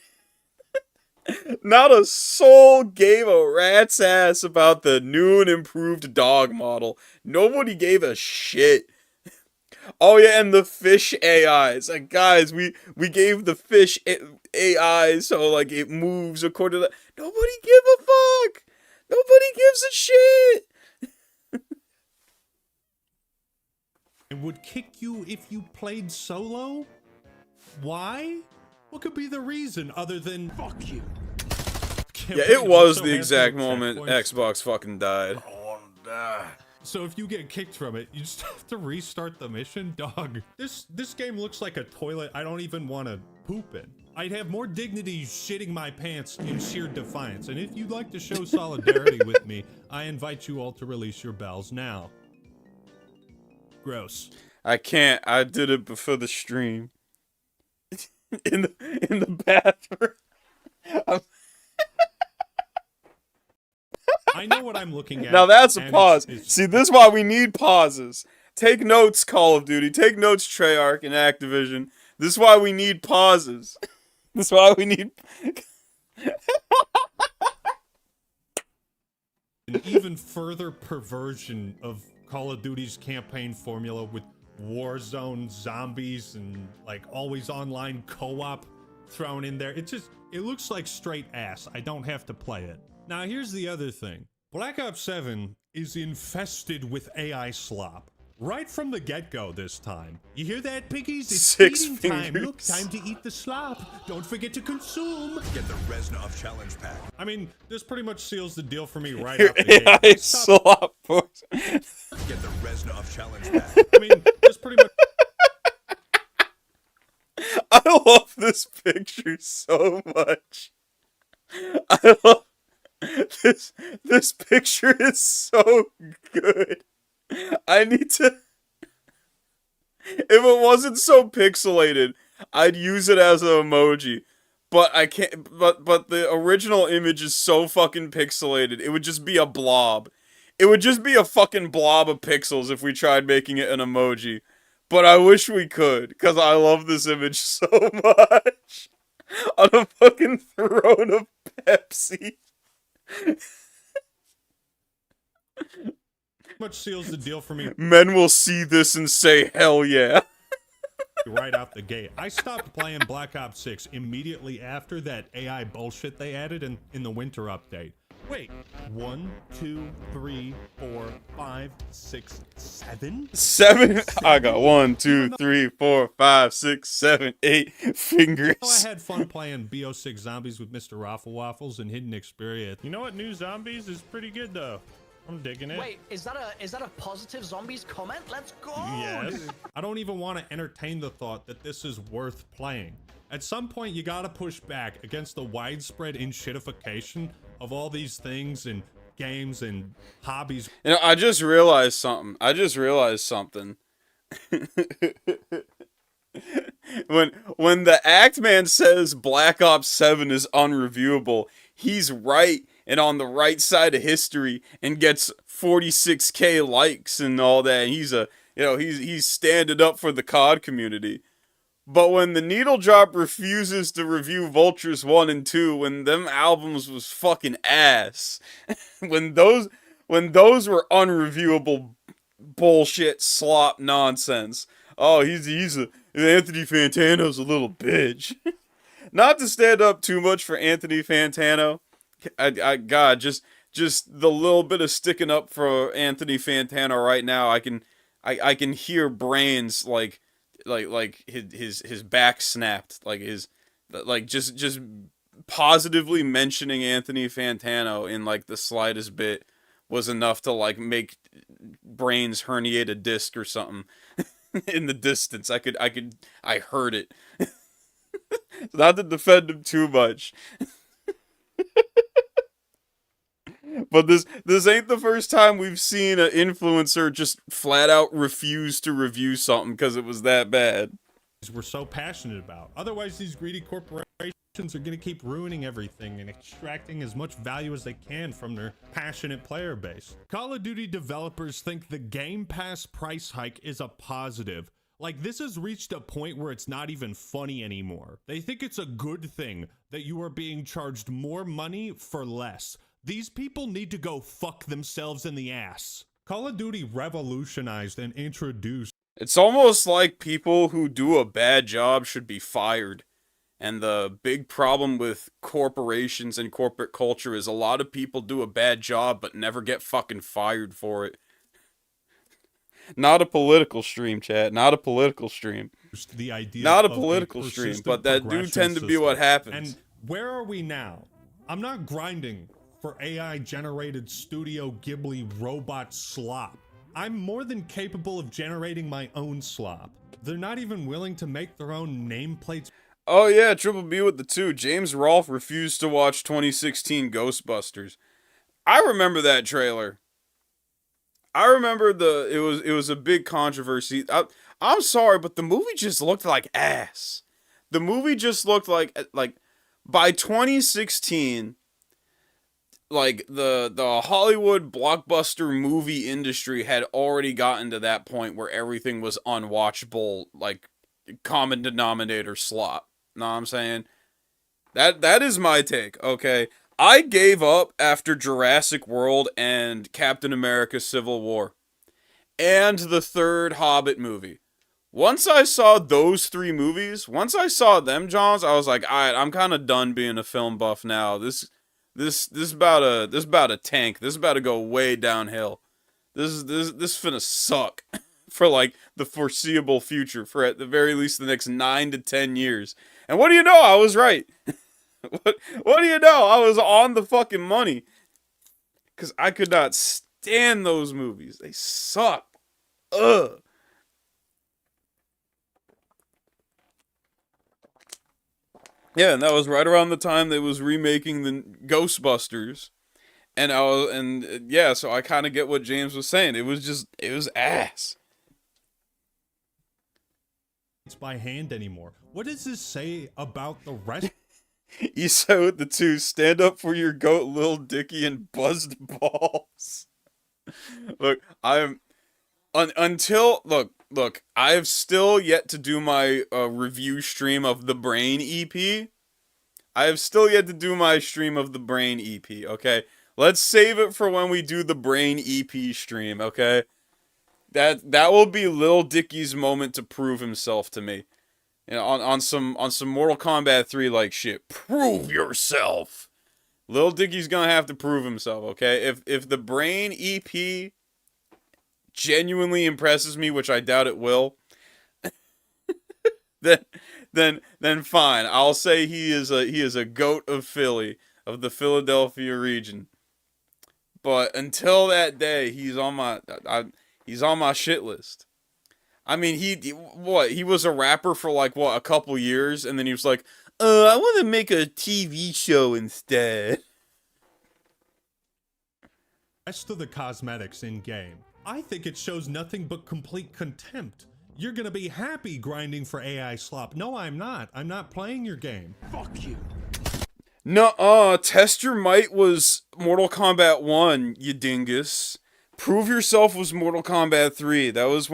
Not a soul gave a rat's ass about the new and improved dog model. Nobody gave a shit. Oh yeah, and the fish AIs. Like, guys, we gave the fish AI so like it moves according to that. Nobody give a fuck. Nobody gives a shit. It would kick you if you played solo? Why? What could be the reason other than fuck you? Yeah, it was the exact moment Xbox fucking died. So if you get kicked from it, you just have to restart the mission? Dog, this game looks like a toilet I don't even want to poop in. I'd have more dignity shitting my pants in sheer defiance. And if you'd like to show solidarity with me, I invite you all to release your bells now. Gross. I can't. I did it before the stream. in the bathroom. I know what I'm looking at. Now that's a pause. See, this is why we need pauses. Take notes, Call of Duty. Take notes, Treyarch and Activision. This is why we need pauses. This is why we need... An even further perversion of Call of Duty's campaign formula with Warzone zombies and like always online co-op thrown in there. It looks like straight ass. I don't have to play it. Now here's the other thing. Black Ops 7 is infested with AI slop. Right from the get-go this time. You hear that, piggies? It's feeding time. Look, time to eat the slop. Don't forget to consume. Get the Reznov challenge pack. I mean, this pretty much seals the deal for me right out the gate. AI slop. Get the Reznov challenge pack. I mean, this pretty much... I love this picture so much. I love... This picture is so good. I need to... If it wasn't so pixelated, I'd use it as an emoji. But I can't... But the original image is so fucking pixelated. It would just be a blob. It would just be a fucking blob of pixels if we tried making it an emoji. But I wish we could, because I love this image so much. On a fucking throne of Pepsi. much seals the deal for me. Men will see this and say, hell yeah. Right out the gate. I stopped playing Black Ops 6 immediately after that AI bullshit they added in the winter update. Wait, 1, 2, 3, 4, 5, 6, 7? 7? I got 1, 2, 3, 4, 5, 6, 7, 8 fingers. I had fun playing BO6 Zombies with Mr. Raffle Waffles and Hidden Experience. You know what? New Zombies is pretty good though. I'm digging it. Wait, is that a positive zombies comment? Let's go! Yes. I don't even want to entertain the thought that this is worth playing. At some point, you gotta push back against the widespread enshittification of all these things and games and hobbies. You know, I just realized something. When the Act Man says Black Ops 7 is unreviewable, he's right and on the right side of history and gets 46k likes and all that. And he's standing up for the COD community. But when the Needle Drop refuses to review Vultures 1 and 2, when them albums was fucking ass, when those were unreviewable bullshit slop nonsense. Oh, Anthony Fantano's a little bitch. Not to stand up too much for Anthony Fantano. God, just the little bit of sticking up for Anthony Fantano right now, I can hear brains like his back snapped, just positively mentioning Anthony Fantano in like the slightest bit was enough to like make brains herniate a disc or something in the distance. I heard it. Not to defend him too much. But this ain't the first time we've seen an influencer just flat out refuse to review something because it was that bad. We're so passionate about. Otherwise, these greedy corporations are going to keep ruining everything and extracting as much value as they can from their passionate player base. Call of Duty developers think the Game Pass price hike is a positive, Like, this has reached a point where it's not even funny anymore. They think it's a good thing that you are being charged more money for less. These people need to go fuck themselves in the ass. Call of Duty revolutionized and introduced. It's almost like people who do a bad job should be fired. And the big problem with corporations and corporate culture is a lot of people do a bad job but never get fucking fired for it. Not a political stream, chat. Not a political stream. The idea Not a of political stream, but that do tend to be what happens. And where are we now? I'm not grinding for AI-generated Studio Ghibli robot slop. I'm more than capable of generating my own slop. They're not even willing to make their own nameplates. Oh yeah, Triple B with the 2. James Rolfe refused to watch 2016 Ghostbusters. I remember that trailer. I remember it was a big controversy. I'm sorry, but the movie just looked like ass. The movie just looked like by 2016, like the Hollywood blockbuster movie industry had already gotten to that point where everything was unwatchable, like common denominator slop. Know what I'm saying? That is my take, okay? I gave up after Jurassic World and Captain America Civil War. And the third Hobbit movie. Once I saw those 3 movies, once I saw them, Johns, I was like, alright, I'm kind of done being a film buff now. This about a tank. This is about to go way downhill. This finna suck for like the foreseeable future, for at the very least the next 9 to 10 years. And what do you know? I was right. What do you know? I was on the fucking money. Because I could not stand those movies. They suck. Ugh. Yeah, and that was right around the time they was remaking the Ghostbusters. And yeah, so I kind of get what James was saying. It was ass. It's by hand anymore. What does this say about the rest? Issa with the 2, stand up for your goat, Lil Dicky, and buzzed balls. Look, look, I've still yet to do my review stream of the Brain EP. I have still yet to do my stream of the Brain EP, okay? Let's save it for when we do the Brain EP stream, okay? That will be Lil Dicky's moment to prove himself to me. You know, on some Mortal Kombat 3 like shit. Prove yourself. Lil Dicky's gonna have to prove himself, okay? If the Brain EP genuinely impresses me, which I doubt it will, then fine. I'll say he is a goat of Philly, of the Philadelphia region. But until that day, he's on my shit list. I mean, he was a rapper for like, what, a couple years, and then he was like, I want to make a TV show instead. Rest of the cosmetics in-game, I think it shows nothing but complete contempt. You're gonna be happy grinding for AI slop. No, I'm not. I'm not playing your game. Fuck you. Nuh-uh, Test Your Might was Mortal Kombat 1, you dingus. Prove Yourself was Mortal Kombat 3. That was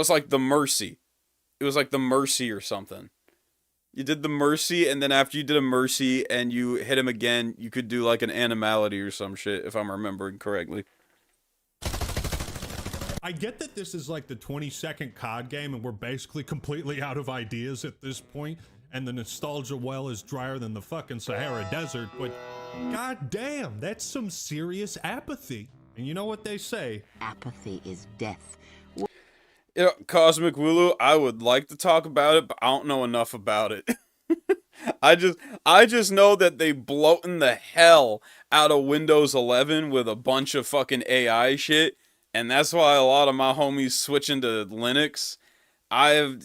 like the Mercy. It was like the Mercy or something. You did the Mercy, and then after you did a Mercy and you hit him again, you could do like an Animality or some shit, if I'm remembering correctly. I get that this is like the 22nd COD game and we're basically completely out of ideas at this point, and the nostalgia well is drier than the fucking Sahara Desert, but god damn, that's some serious apathy. And you know what they say? Apathy is death. You know, Cosmic Wooloo, I would like to talk about it, but I don't know enough about it. I just know that they bloating the hell out of Windows 11 with a bunch of fucking AI shit, and that's why a lot of my homies switching to Linux. I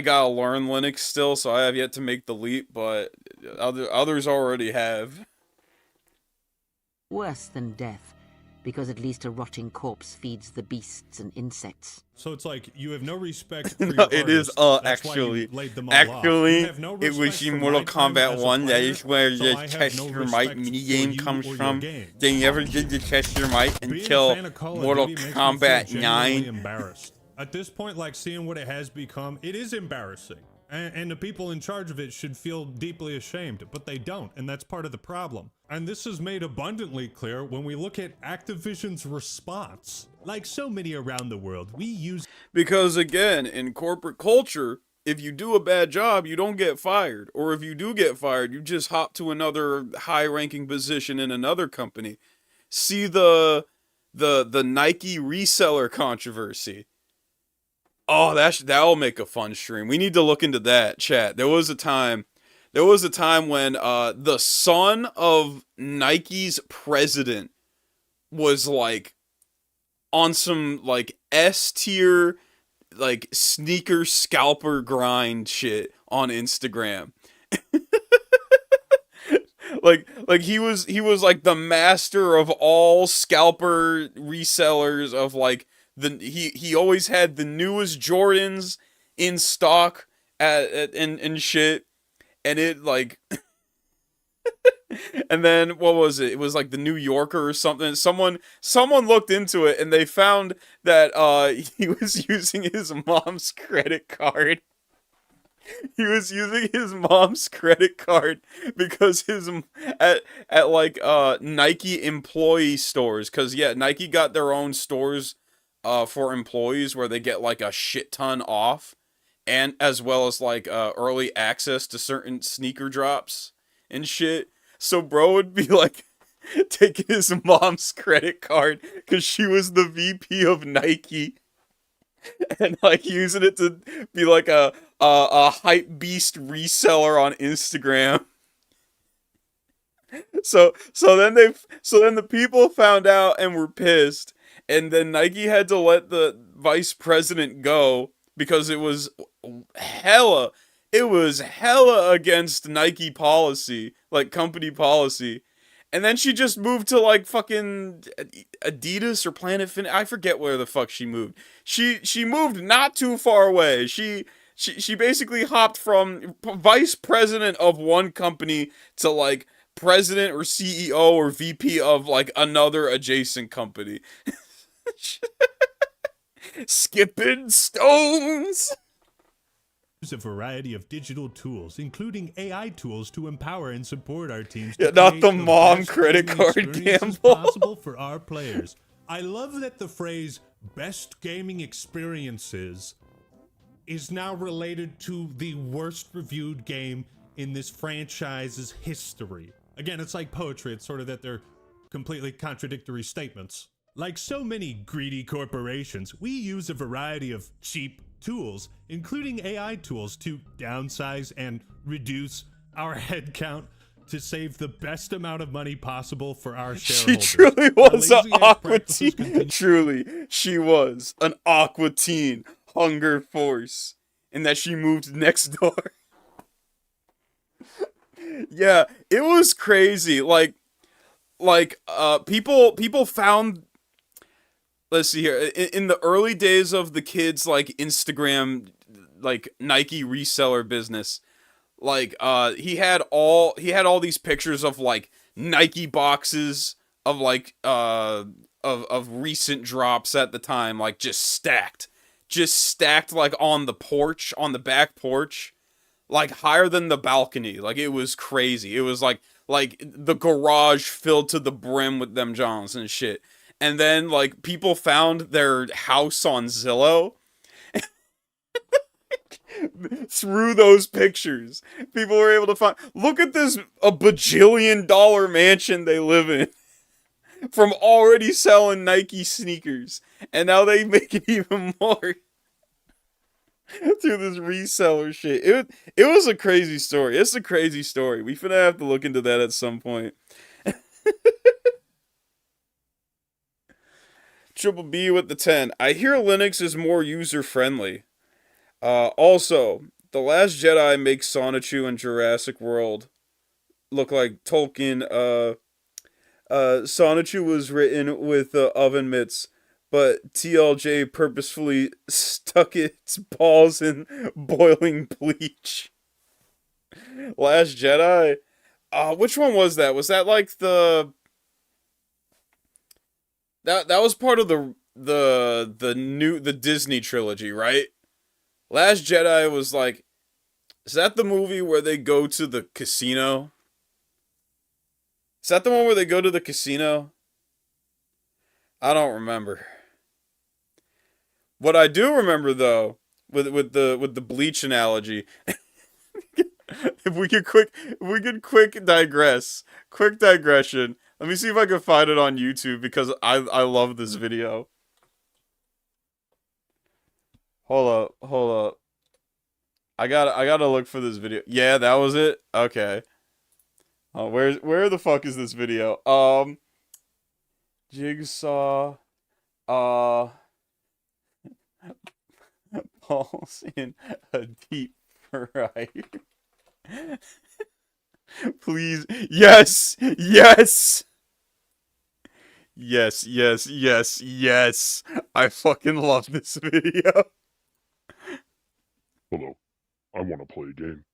gotta learn Linux still, so I have yet to make the leap, but others already have. Worse than death, because at least a rotting corpse feeds the beasts and insects. So it's like you have no respect for No, your it is actually it was in Mortal Kombat 1. That is where the Test Your Might minigame comes from. They never did the Test Your Might until Mortal Kombat 9. At this point, like, seeing what it has become, it is embarrassing. And the people in charge of it should feel deeply ashamed, but they don't, and that's part of the problem. And this is made abundantly clear when we look at Activision's response. Like so many around the world, we use... Because again, in corporate culture, if you do a bad job, you don't get fired. Or if you do get fired, you just hop to another high-ranking position in another company. See the Nike reseller controversy. Oh, that'll make a fun stream. We need to look into that, chat. There was a time when the son of Nike's president was like on some like S tier like sneaker scalper grind shit on Instagram. like he was like the master of all scalper resellers of like he always had the newest Jordans in stock and shit, and it like and then what was it? It was like the New Yorker or something. Someone looked into it and they found that he was using his mom's credit card. He was using his mom's credit card because his at like Nike employee stores, cuz yeah, Nike got their own stores for employees where they get like a shit ton off, and as well as like early access to certain sneaker drops and shit. So bro would be like taking his mom's credit card because she was the VP of Nike, and like using it to be like a hype beast reseller on Instagram. So then the people found out and were pissed, and then Nike had to let the vice president go because it was hella against Nike policy, like company policy. And then she just moved to like fucking Adidas or Planet Fitness. I forget where the fuck she moved. She moved not too far away. She basically hopped from vice president of one company to like president or CEO or VP of like another adjacent company. Skipping stones. Use a variety of digital tools, including AI tools, to empower and support our teams. Yeah, not the mom credit card gamble. Possible for our players. I love that the phrase "best gaming experiences" is now related to the worst reviewed game in this franchise's history. Again, it's like poetry. It's sort of that they're completely contradictory statements. Like so many greedy corporations, we use a variety of cheap tools, including AI tools, to downsize and reduce our headcount to save the best amount of money possible for our shareholders. She truly was an Aqua Teen. Truly, she was an Aqua Teen hunger force, and that she moved next door. Yeah, it was crazy. Like people found. Let's see here. In the early days of the kids' like Instagram, like Nike reseller business, like he had all these pictures of like Nike boxes of like of recent drops at the time, like just stacked like on the porch, on the back porch, like higher than the balcony. Like it was crazy. It was like the garage filled to the brim with them Johns and shit. And then, like, people found their house on Zillow through those pictures. People were able to find, look at this, a bajillion-dollar mansion they live in from already selling Nike sneakers. And now they make it even more through this reseller shit. It was a crazy story. It's a crazy story. We finna have to look into that at some point. Triple B with the 10. I hear Linux is more user-friendly. Also, The Last Jedi makes Sonichu and Jurassic World look like Tolkien. Sonichu was written with oven mitts, but TLJ purposefully stuck its balls in boiling bleach. Last Jedi? Which one was that? Was that like the... That was part of the the Disney trilogy, right? Last Jedi was like, is that the movie where they go to the casino? Is that the one where they go to the casino? I don't remember. What I do remember though, with the Bleach analogy, if we could quick quick digression. Let me see if I can find it on YouTube because I love this video. Hold up. I gotta look for this video. Yeah, that was it. Okay. Oh, where the fuck is this video? Jigsaw, balls in a deep fryer. Please, yes, yes, yes. I fucking love this video. Hello, I want to play a game.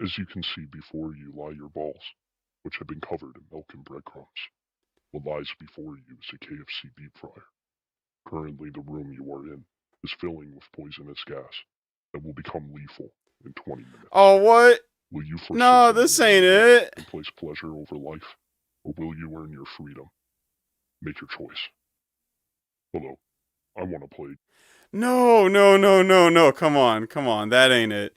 As you can see before you lie your balls, which have been covered in milk and breadcrumbs. What lies before you is a KFC deep fryer. Currently, the room you are in is filling with poisonous gas that will become lethal in 20 minutes. Oh, what? Will you forsake No, this ain't it. and place pleasure over life, or will you earn your freedom? Make your choice. Hello, I want to play. No. Come on. That ain't it.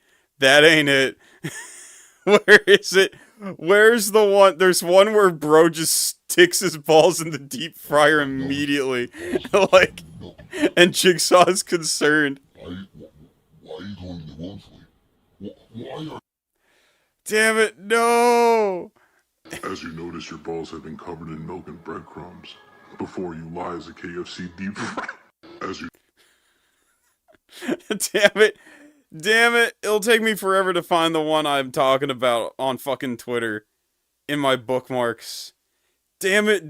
Where is it? Where's the one? There's one where bro just sticks his balls in the deep fryer immediately. Like, and Jigsaw is concerned. Why are you going to the wrongfully? Why are... Damn it, no! As you notice, your balls have been covered in milk and breadcrumbs. Before you lie is a KFC deep fry. As you... Damn it. It'll take me forever to find the one I'm talking about on fucking Twitter. In my bookmarks. Damn it.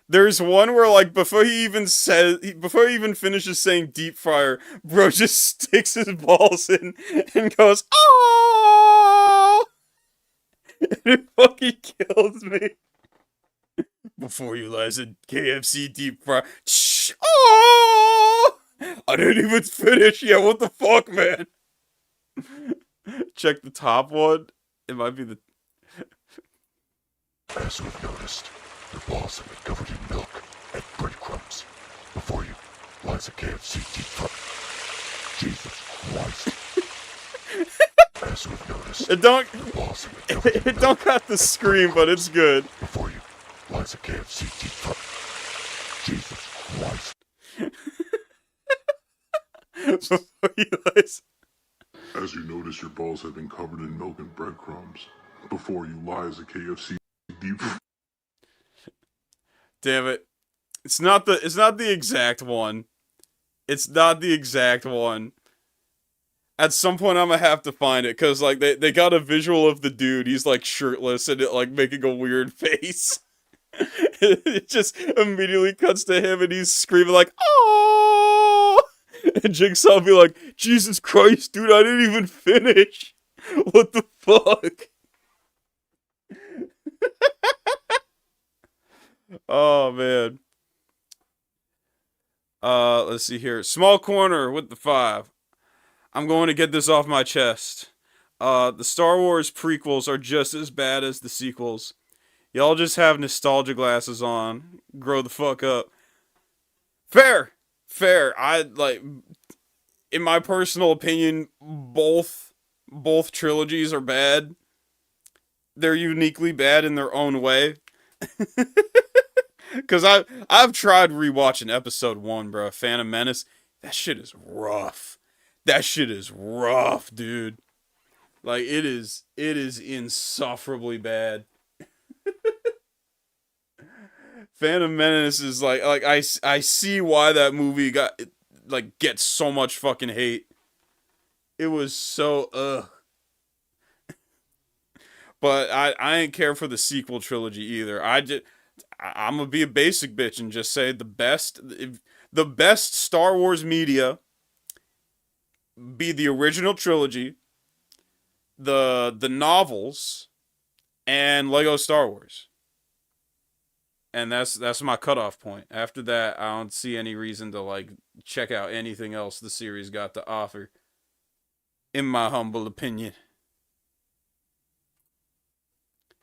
There's one where, like, before he even finishes saying deep fryer, bro just sticks his balls in and goes, oh! And it fucking kills me. Before you lies a KFC deep fry. Shh! Oh! I didn't even finish yet. What the fuck, man? Check the top one. It might be the... As you've noticed, your balls have been covered in milk and breadcrumbs. Before you lies a KFC deep fry. Jesus Christ. As you've noticed, it don't got the scream, but it's good. Before you lies a KFC deep fry. Jesus Christ. As you notice, your balls have been covered in milk and breadcrumbs. Before you lie is a KFC deep. Damn it! It's not the exact one. It's not the exact one. At some point, I'm gonna have to find it because like they got a visual of the dude. He's like shirtless and it like making a weird face. It just immediately cuts to him and he's screaming like, "Oh!" And Jigsaw be like, Jesus Christ, dude, I didn't even finish. What the fuck? Oh, man. Let's see here. Small Corner with the 5. I'm going to get this off my chest. The Star Wars prequels are just as bad as the sequels. Y'all just have nostalgia glasses on. Grow the fuck up. Fair. I like, in my personal opinion, both trilogies are bad. They're uniquely bad in their own way. Cause I've tried rewatching episode 1, bro. Phantom Menace. That shit is rough. Dude. Like it is insufferably bad. Phantom Menace is like I see why that movie gets so much fucking hate. It was so But I ain't care for the sequel trilogy either. I'm gonna be a basic bitch and just say the best Star Wars media be the original trilogy, the novels, and Lego Star Wars. and that's my cutoff point. After that, I don't see any reason to like check out anything else the series got to offer. In my humble opinion.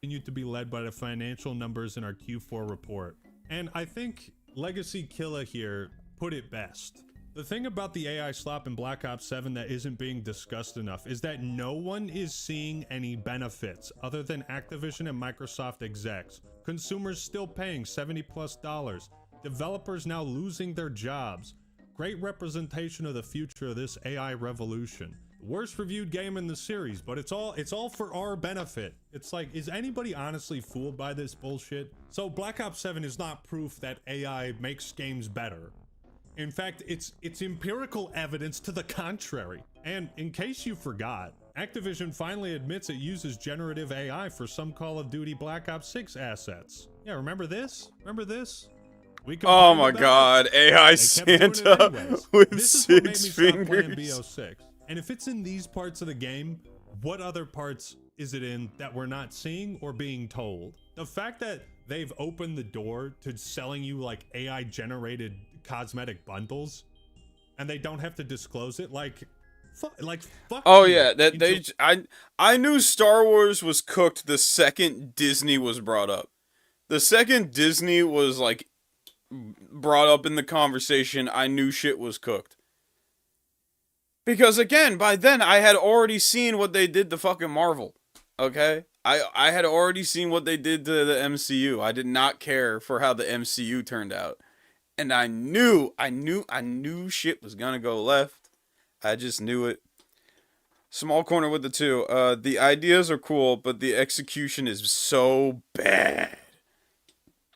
Continued to be led by the financial numbers in our Q4 report. And I think Legacy Killa here put it best. The thing about the AI slop in Black Ops 7 that isn't being discussed enough is that no one is seeing any benefits other than Activision and Microsoft execs. Consumers still paying $70+. Developers now losing their jobs. Great representation of the future of this AI revolution. Worst reviewed game in the series, but it's all for our benefit. It's like, is anybody honestly fooled by this bullshit? So Black Ops 7 is not proof that AI makes games better. In fact, it's empirical evidence to the contrary. And in case you forgot, Activision finally admits it uses generative AI for some Call of Duty Black Ops 6 assets. Yeah, remember this? Remember this? Oh my god, AI Santa with 6 fingers. BO6. And if it's in these parts of the game, what other parts is it in that we're not seeing or being told? The fact that they've opened the door to selling you like AI generated cosmetic bundles and they don't have to disclose it, like fuck oh you. Yeah, that I knew Star Wars was cooked the second Disney was brought up. The second Disney was like brought up in the conversation, I knew shit was cooked. Because again, by then I had already seen what they did to fucking Marvel. Okay? I had already seen what they did to the MCU. I did not care for how the MCU turned out. And I knew shit was gonna go left. I just knew it. Small corner with the two. The ideas are cool, but the execution is so bad.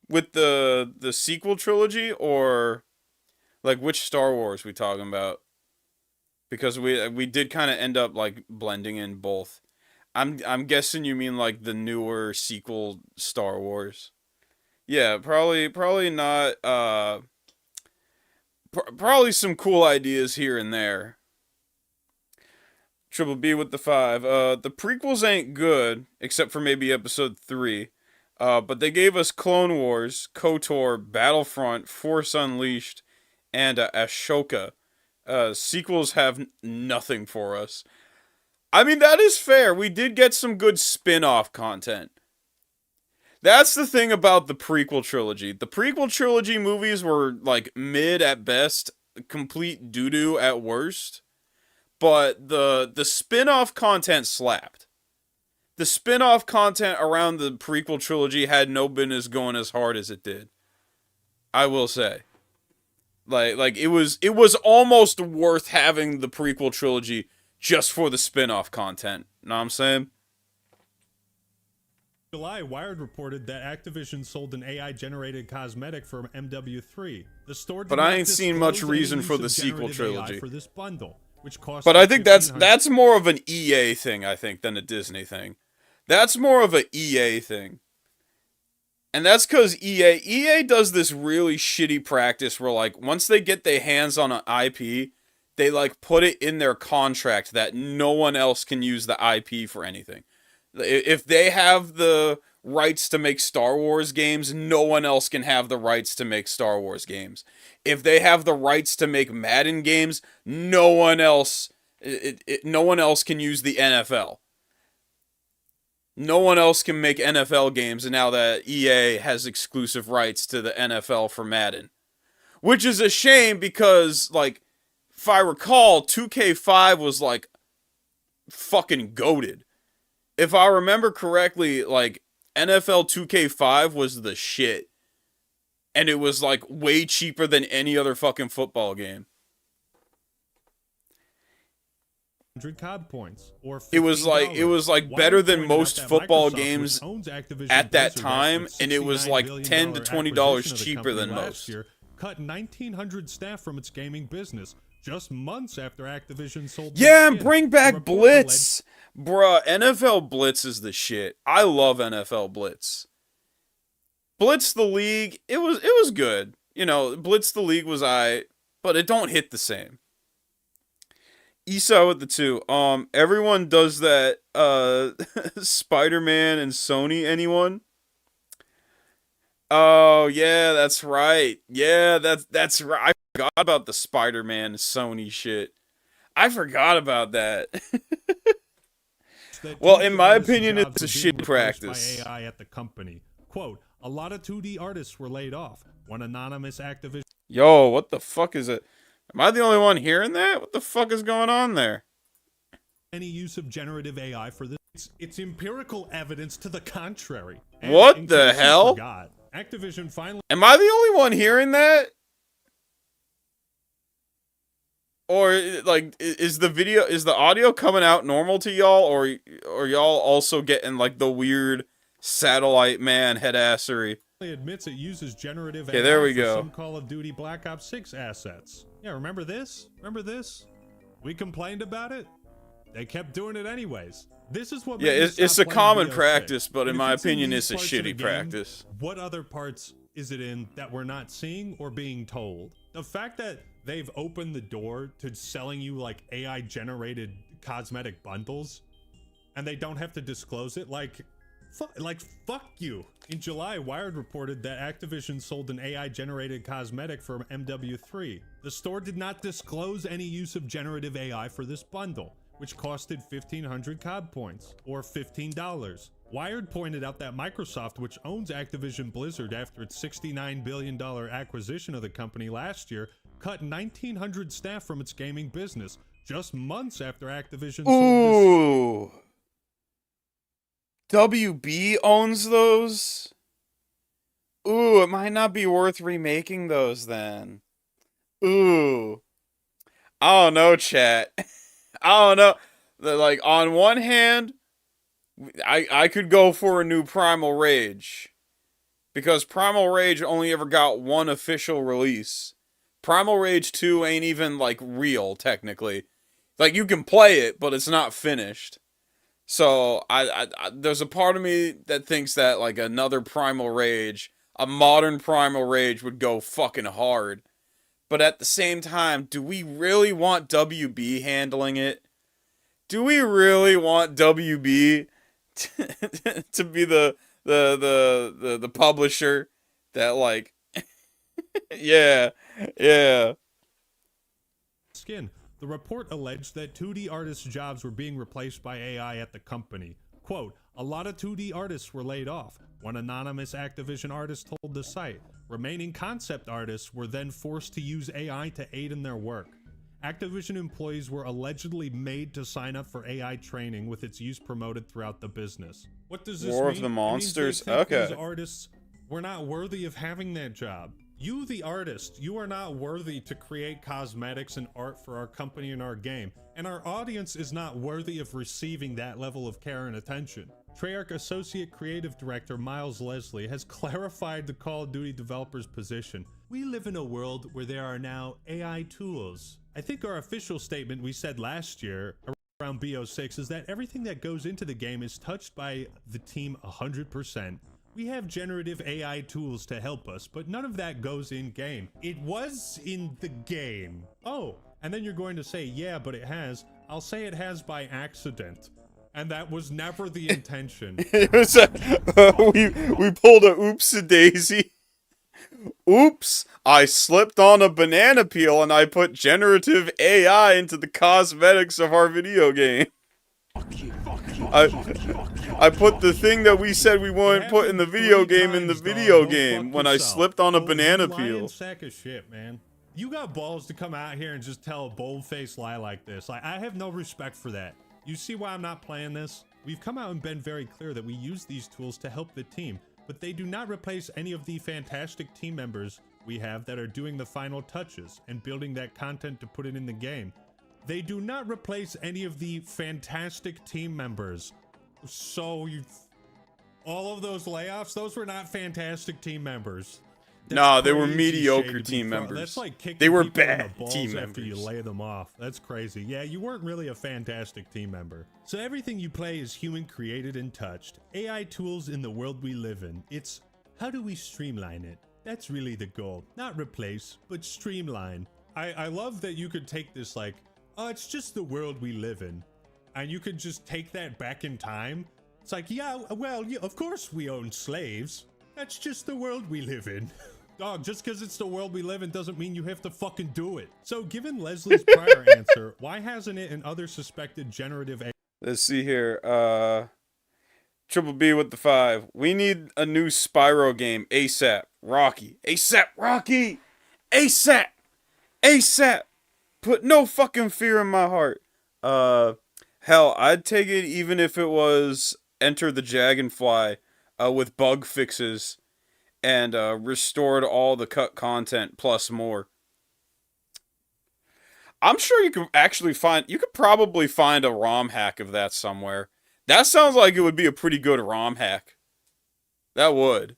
With the sequel trilogy, or like which Star Wars we talking about? Because we did kind of end up like blending in both. I'm guessing you mean like the newer sequel Star Wars. Yeah, probably not. Probably some cool ideas here and there. Triple B with the 5. The prequels ain't good except for maybe episode 3. But they gave us Clone Wars, KOTOR, Battlefront, Force Unleashed, and Ashoka. Sequels have nothing for us. I mean, that is fair. We did get some good spin-off content. That's the thing about the prequel trilogy. The prequel trilogy movies were, like, mid at best, complete doo-doo at worst. But the spin-off content slapped. The spin-off content around the prequel trilogy had no business going as hard as it did. I will say. Like it was almost worth having the prequel trilogy just for the spin-off content. Know what I'm saying? July, Wired reported that Activision sold an AI-generated cosmetic for MW3. The store, but I ain't seen much reason for the sequel trilogy. For this bundle, which cost. But I think that's more of an EA thing, I think, than a Disney thing. That's more of an EA thing. And that's because EA does this really shitty practice where, like, once they get their hands on an IP, they, like, put it in their contract that no one else can use the IP for anything. If they have the rights to make Star Wars games, no one else can have the rights to make Star Wars games. If they have the rights to make Madden games, no one else can use the NFL. No one else can make NFL games now that EA has exclusive rights to the NFL for Madden. Which is a shame because, like, if I recall, 2K5 was, like, fucking goated. If I remember correctly, like, NFL 2K5 was the shit. And it was, like, way cheaper than any other fucking football game. 100 COD points, or it was like better than most football games at that time, and it was like $10 to $20 cheaper than most. Year, cut 1,900 staff from its gaming business just months after Activision sold. Yeah, and bring back Blitz, bruh. NFL Blitz is the shit. I love NFL Blitz. Blitz the League, it was good. You know, Blitz the League was but it don't hit the same. Esau with the 2. Everyone does that, Spider-Man and Sony, anyone? Oh yeah, that's right. Yeah, that's right. I forgot about the Spider-Man Sony shit. I forgot about that. Well, in my opinion, it's a shit practice. By AI at the company. Quote, a lot of 2D artists were laid off. One anonymous Activision... Yo, what the fuck is it? Am I the only one hearing that? What the fuck is going on there? Any use of generative AI for this? It's empirical evidence to the contrary. And what the hell? Forgot, Activision finally... Am I the only one hearing that? Or, like, is the audio coming out normal to y'all, or y'all also getting, like, the weird satellite man headassery? Admits it uses generative AI there we for go. some Call of Duty Black Ops 6 assets. Yeah, remember this? Remember this? We complained about it? They kept doing it anyways. This is what it's a common practice, but in my opinion, it's a shitty practice. What other parts is it in that we're not seeing or being told? The fact that they've opened the door to selling you like AI generated cosmetic bundles and they don't have to disclose it, like fuck you. In July, Wired reported that Activision sold an AI generated cosmetic for MW3. The store did not disclose any use of generative AI for this bundle, which costed 1,500 COD points, or $15. Wired pointed out that Microsoft, which owns Activision Blizzard after its $69 billion acquisition of the company last year, cut 1,900 staff from its gaming business, just months after Activision sold this. WB owns those? Ooh, it might not be worth remaking those then. Ooh. I don't know, chat. I don't know. Like, on one hand, I could go for a new Primal Rage. Because Primal Rage only ever got one official release. Primal Rage 2 ain't even, like, real, technically. Like, you can play it, but it's not finished. So, I there's a part of me that thinks that, like, another Primal Rage, a modern Primal Rage would go fucking hard. But at the same time, do we really want WB handling it? Do we really want WB to be the publisher that, like, yeah. Skin. The report alleged that 2D artists' jobs were being replaced by AI at the company. Quote, a lot of 2D artists were laid off. One anonymous Activision artist told the site. Remaining concept artists were then forced to use AI to aid in their work. Activision employees were allegedly made to sign up for AI training with its use promoted throughout the business. What does this mean? War of the Monsters? It means they think Okay. these artists were not worthy of having that job. You, the artist, you are not worthy to create cosmetics and art for our company and our game, and our audience is not worthy of receiving that level of care and attention. Treyarch Associate Creative Director Miles Leslie has clarified the Call of Duty developers' position. We live in a world where there are now AI tools. I think our official statement we said last year around BO6 is that everything that goes into the game is touched by the team 100%. We have generative AI tools to help us, but none of that goes in-game. It was in the game. Oh, and then you're going to say, yeah, but it has. I'll say it has by accident. And that was never the intention. It was we pulled a oopsie-daisy. Oops, I slipped on a banana peel and I put generative AI into the cosmetics of our video game. I put the thing that we said we wouldn't put in the video game in the video game when I slipped on a banana peel. Sack of shit, man. You got balls to come out here and just tell a bold-faced lie like this. Like, I have no respect for that. You see why I'm not playing this? We've come out and been very clear that we use these tools to help the team, but they do not replace any of the fantastic team members we have that are doing the final touches and building that content to put it in the game. They do not replace any of the fantastic team members. So all of those layoffs, those were not fantastic team members. No, they were mediocre team members. That's like kicking they were people in bad the balls team after members. you lay them off. That's crazy. Yeah, you weren't really a fantastic team member. So everything you play is human created and touched. AI tools in the world we live in. It's how do we streamline it? That's really the goal. Not replace, but streamline. I love that you could take this like, oh, it's just the world we live in. And you could just take that back in time. It's like, yeah, well, yeah, of course we own slaves. That's just the world we live in. Dog, just because it's the world we live in doesn't mean you have to fucking do it. So given Leslie's prior answer, why hasn't it and other suspected generative AI? Let's see here. Triple B with the 5. We need a new Spyro game ASAP. Rocky. ASAP. Rocky. ASAP. ASAP. Put no fucking fear in my heart. Hell, I'd take it even if it was Enter the Dragonfly with bug fixes and restored all the cut content plus more. I'm sure you could actually you could probably find a ROM hack of that somewhere. That sounds like it would be a pretty good ROM hack. That would.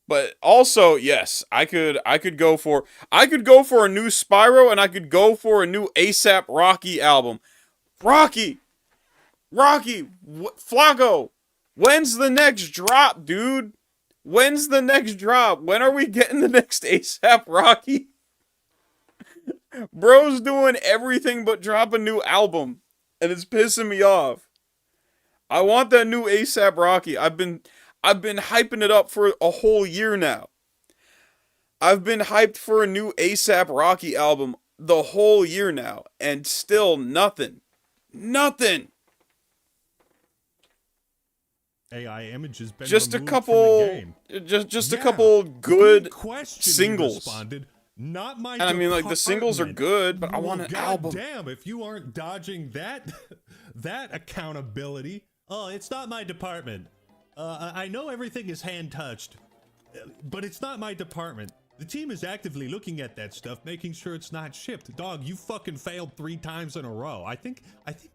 But also, yes, I could go for a new Spyro, and I could go for a new ASAP Rocky album. Rocky, Flacco, when's the next drop, dude? When's the next drop? When are we getting the next ASAP Rocky? Bro's doing everything but drop a new album, and it's pissing me off. I want that new ASAP Rocky. I've been hyping it up for a whole year now. I've been hyped for a new ASAP Rocky album the whole year now, and still nothing. Nothing. AI images been just a removed couple from the game. Just a couple good singles. Responded, not my and I mean, like, the singles are good, but I want an album. Damn, if you aren't dodging that accountability. Oh, it's not my department. I know everything is hand touched, but it's not my department. The team is actively looking at that stuff, making sure it's not shipped. Dog, you fucking failed 3 times in a row. I think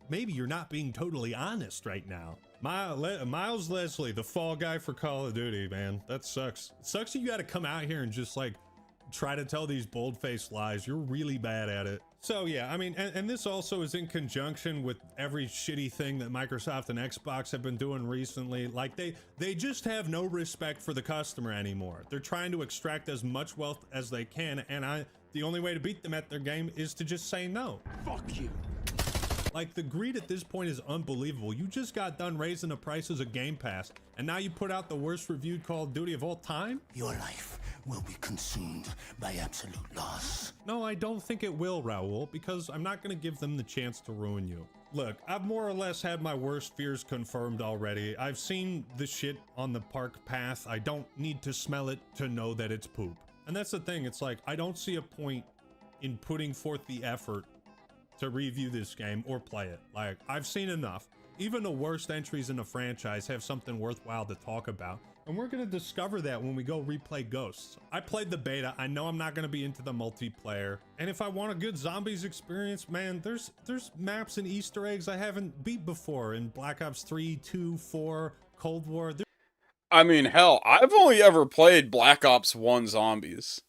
maybe you're not being totally honest right now. Miles Leslie, the fall guy for Call of Duty, man. That sucks. It sucks that you gotta come out here and just, like, try to tell these bold-faced lies. You're really bad at it. So yeah, I mean, and this also is in conjunction with every shitty thing that Microsoft and Xbox have been doing recently. Like, they just have no respect for the customer anymore. They're trying to extract as much wealth as they can, and the only way to beat them at their game is to just say no. Fuck you. Like, the greed at this point is unbelievable. You just got done raising the prices of Game Pass, and now you put out the worst reviewed Call of Duty of all time? Your life will be consumed by absolute loss. No, I don't think it will, Raul, because I'm not going to give them the chance to ruin you. Look, I've more or less had my worst fears confirmed already. I've seen the shit on the park path. I don't need to smell it to know that it's poop. And that's the thing. It's like, I don't see a point in putting forth the effort to review this game or play it. Like, I've seen enough. Even the worst entries in the franchise have something worthwhile to talk about. And we're going to discover that when we go replay Ghosts. I played the beta. I know I'm not going to be into the multiplayer. And if I want a good zombies experience, man, there's maps and Easter eggs I haven't beat before in Black Ops 3, 2, 4, Cold War. I mean, hell, I've only ever played Black Ops 1 Zombies.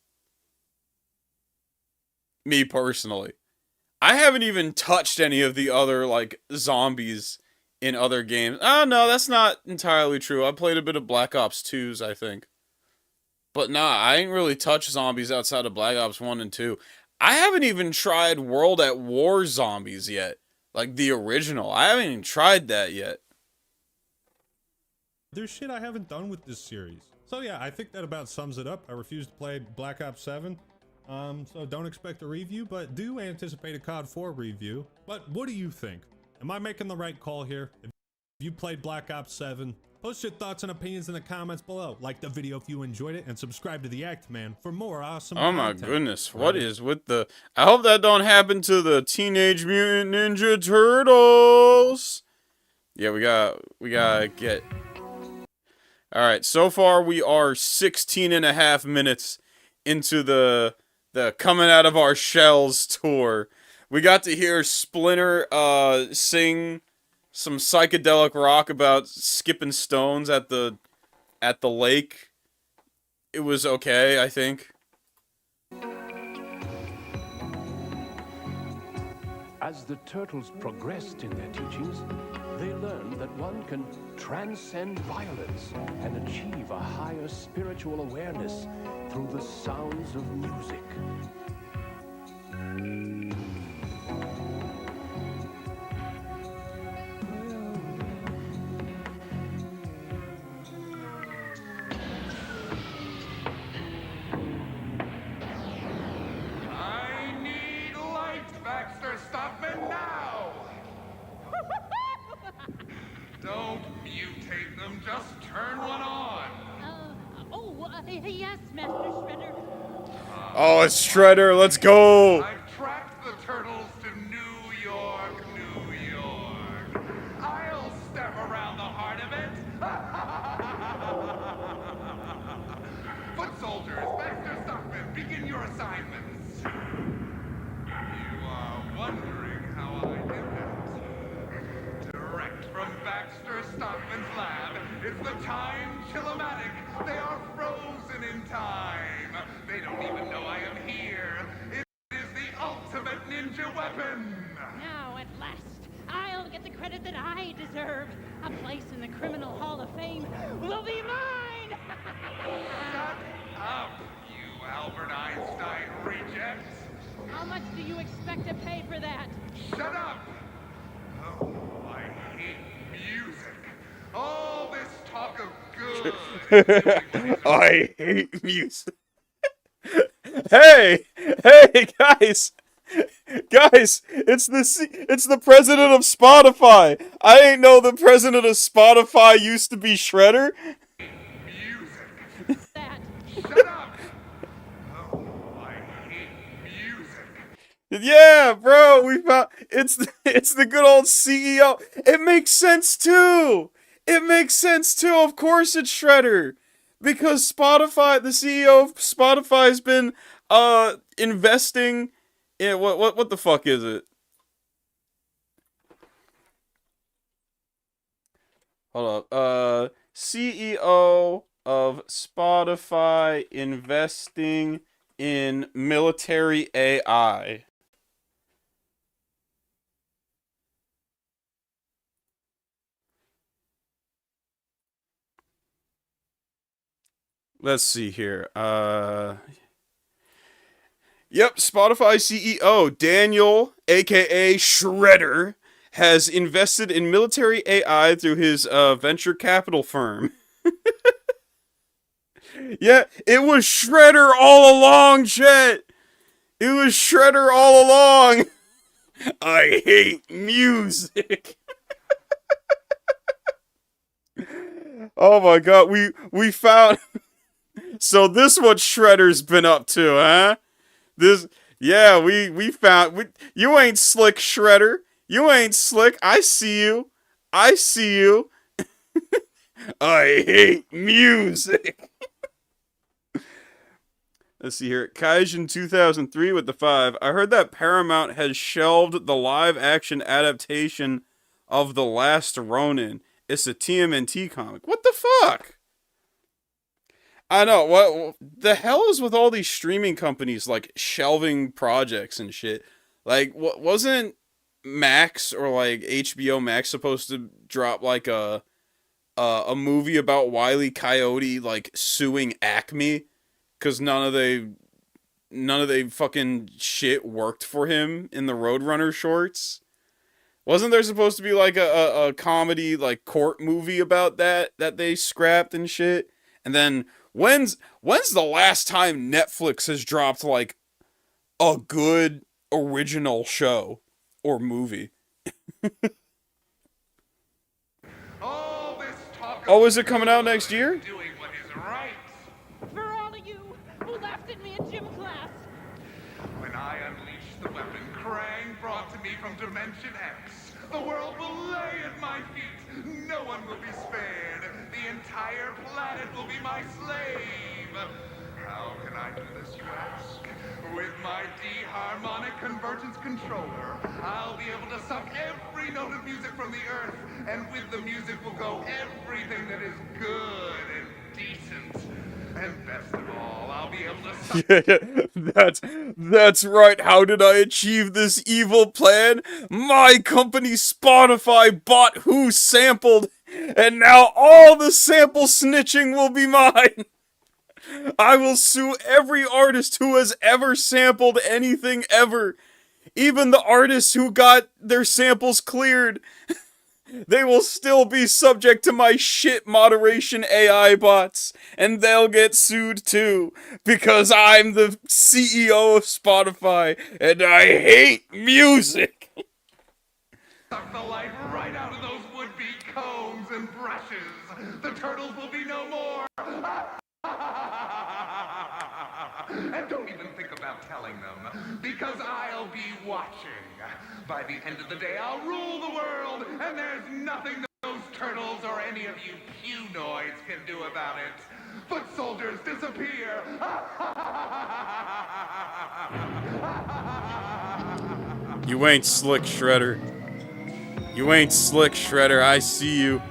Me personally. I haven't even touched any of the other, like, zombies in other games. Oh, no, that's not entirely true. I played a bit of Black Ops 2s, I think. But nah, I ain't really touched zombies outside of Black Ops 1 and 2. I haven't even tried World at War Zombies yet. Like, the original. I haven't even tried that yet. There's shit I haven't done with this series. So yeah, I think that about sums it up. I refuse to play Black Ops 7. So don't expect a review, but do anticipate a COD 4 review. But what do you think? Am I making the right call here? If you played Black Ops 7, post your thoughts and opinions in the comments below. Like the video if you enjoyed it, and subscribe to the Act Man for more awesome content. Oh my goodness, what is with the... I hope that don't happen to the Teenage Mutant Ninja Turtles! Yeah, we gotta get... Alright, so far we are 16 and a half minutes into the Coming Out of Our Shells tour. We got to hear Splinter sing some psychedelic rock about skipping stones at the lake. It was okay, I think. As the turtles progressed in their teachings, they learned that one can transcend violence and achieve a higher spiritual awareness through the sounds of music. Yes, Master Shredder. Oh, it's Shredder. Let's go. I've tracked the turtles to New York, New York. I'll step around the heart of it. Foot soldiers, Baxter Stockman, begin your assignments. You are wondering how I did that. Direct from Baxter Stockman's lab, it's the Time Chillomatic. They are frozen in time. They don't even know I am here. It is the ultimate ninja weapon. Now, at last, I'll get the credit that I deserve. A place in the Criminal Hall of Fame will be mine! Shut up, you Albert Einstein reject. How much do you expect to pay for that? Shut up! Oh, I hate music. All this talk of good. I hate music. Hey, guys, it's the president of Spotify. I ain't know the president of Spotify used to be Shredder. Music. Shut up! Oh, I hate music. Yeah, bro, we found it's the good old CEO. It makes sense too. Of course, it's Shredder, because Spotify, the CEO of Spotify, has been investing in what the fuck is it? Hold up. CEO of Spotify investing in military AI. Let's see here. Yep, Spotify CEO Daniel, aka Shredder, has invested in military AI through his venture capital firm. Yeah, it was Shredder all along, Chet. It was Shredder all along. I hate music. Oh my god, we found. So this what Shredder's been up to, huh? Yeah, we found. You ain't slick, Shredder. You ain't slick. I see you. I hate music. Let's see here. Kaijin 2003 with the 5. I heard that Paramount has shelved the live-action adaptation of The Last Ronin. It's a TMNT comic. What the fuck? I know. What the hell is with all these streaming companies, like, shelving projects and shit? Like, wasn't Max or, like, HBO Max supposed to drop, like, a movie about Wile E. Coyote, like, suing Acme? Because none of they fucking shit worked for him in the Roadrunner shorts. Wasn't there supposed to be like a comedy like court movie about that they scrapped and shit? And then when's the last time Netflix has dropped like a good original show or movie? Oh, is it coming out next year? For all of you who laughed at me in gym class. When I unleash the weapon Krang brought to me from Dimension X, the world will lay at my feet. No one will be spared. The entire planet will be my slave. How can I do this, you ask? With my D-harmonic convergence controller, I'll be able to suck every note of music from the earth, and with the music will go everything that is good and decent. And best of all, I'll be able to suck... That's right. How did I achieve this evil plan? My company Spotify bought Who Sampled, and now all the sample snitching will be mine. I will sue every artist who has ever sampled anything ever. Even the artists who got their samples cleared. They will still be subject to my shit moderation AI bots, and they'll get sued too, because I'm the CEO of Spotify, and I hate music. Suck the life right out of those would-be combs and brushes. The turtles will be no more. And don't even think about telling them, because I'll be watching. By the end of the day, I'll rule the world, and there's nothing those turtles or any of you punoids can do about it. Foot soldiers disappear! You ain't slick, Shredder. You ain't slick, Shredder. I see you.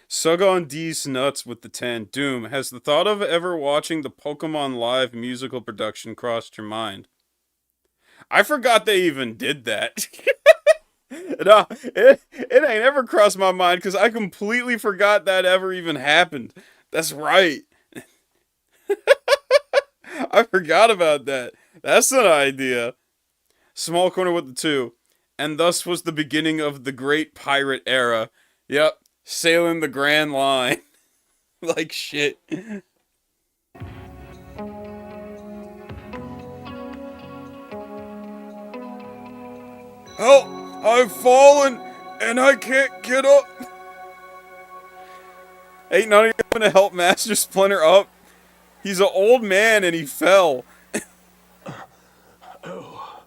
Sug on D's nuts with the 10. Doom, has the thought of ever watching the Pokemon Live musical production crossed your mind? I forgot they even did that. No, it ain't ever crossed my mind because I completely forgot that ever even happened. That's right. I forgot about that. That's an idea. Small corner with the 2. And thus was the beginning of the great pirate era. Yep. Sailing the Grand Line. Like shit. Help! I've fallen and I can't get up. Ain't none of you gonna help Master Splinter up? He's an old man and he fell. Oh,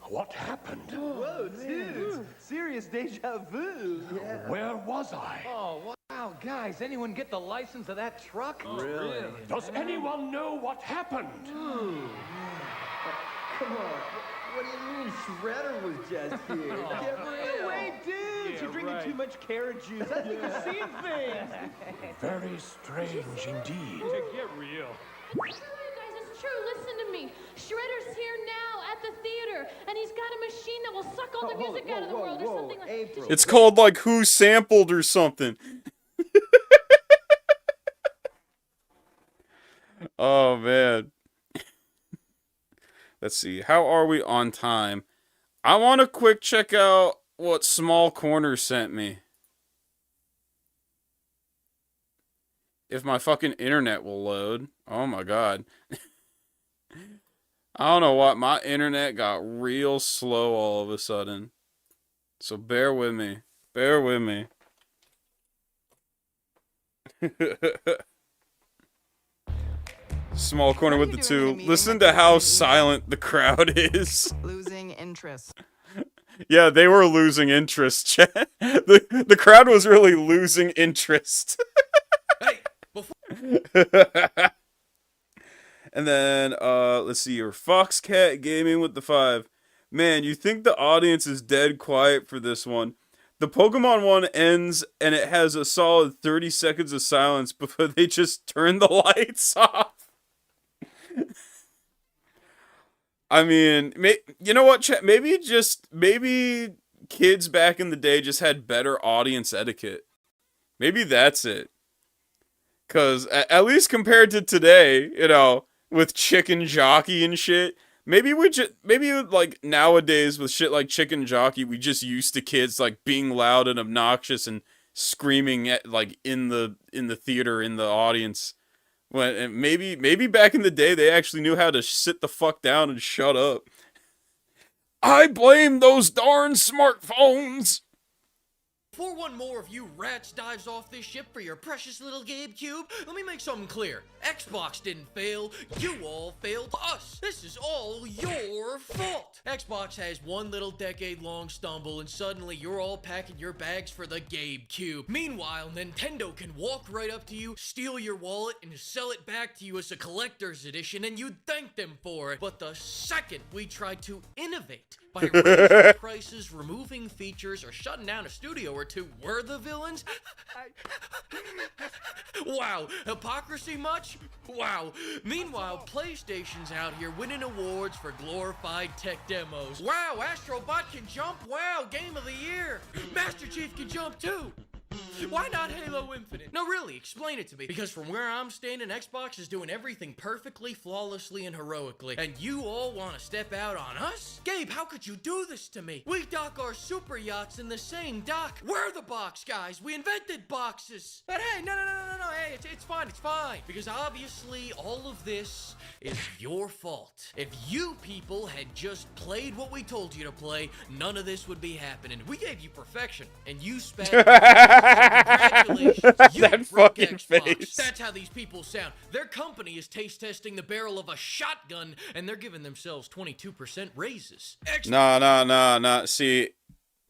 what happened? Whoa, dude. Serious deja vu. Yeah. Where was I? Oh, wow, guys. Anyone get the license of that truck? Really? Does anyone know what happened? Come on. What do you mean Shredder was just here? Get real. Hey, dude, you're drinking too much carrot juice. I think you've seen things. Very strange indeed. Get real. It's true, you guys. It's true. Listen to me. Shredder's here now at the theater, and he's got a machine that will suck all the music out of the world or something like that. It's called like Who Sampled or something. Oh man. Let's see. How are we on time? I want to quick check out what Small Corner sent me. If my fucking internet will load. Oh my god. I don't know what. My internet got real slow all of a sudden. So bear with me. Bear with me. Small corner with the 2. Listen to how silent the crowd is. Losing interest. Yeah, they were losing interest, chat. The crowd was really losing interest. Hey, And then, let's see here. Foxcat Gaming with the 5. Man, you think the audience is dead quiet for this one. The Pokemon one ends, and it has a solid 30 seconds of silence before they just turn the lights off. I mean, you know what, chat? Maybe kids back in the day just had better audience etiquette. Maybe that's it. Because at least compared to today, you know, with Chicken Jockey and shit, maybe like nowadays with shit like Chicken Jockey, we just used to kids like being loud and obnoxious and screaming at like in the theater, in the audience. When maybe back in the day they actually knew how to sit the fuck down and shut up. I blame those darn smartphones. Before one more of you rats dives off this ship for your precious little GameCube, let me make something clear. Xbox didn't fail, you all failed us. This is all your fault. Xbox has one little decade-long stumble and suddenly you're all packing your bags for the GameCube. Meanwhile, Nintendo can walk right up to you, steal your wallet, and sell it back to you as a collector's edition, and you'd thank them for it. But the second we tried to innovate by raising prices, removing features, or shutting down a studio or two, we're the villains? Wow, hypocrisy much? Wow. Meanwhile, PlayStation's out here winning awards for glorified tech demos. Wow, Astrobot can jump? Wow, Game of the Year. Master Chief can jump too. Why not Halo Infinite? No, really, explain it to me. Because from where I'm standing, Xbox is doing everything perfectly, flawlessly, and heroically. And you all want to step out on us? Gabe, how could you do this to me? We dock our super yachts in the same dock. We're the box guys. We invented boxes. But hey, no. Hey, it's fine. It's fine. Because obviously, all of this is your fault. If you people had just played what we told you to play, none of this would be happening. We gave you perfection, and you spent. Congratulations. You That broke fucking Xbox. face. That's how these people sound. Their company is taste testing the barrel of a shotgun, and they're giving themselves 22% raises. Nah. See,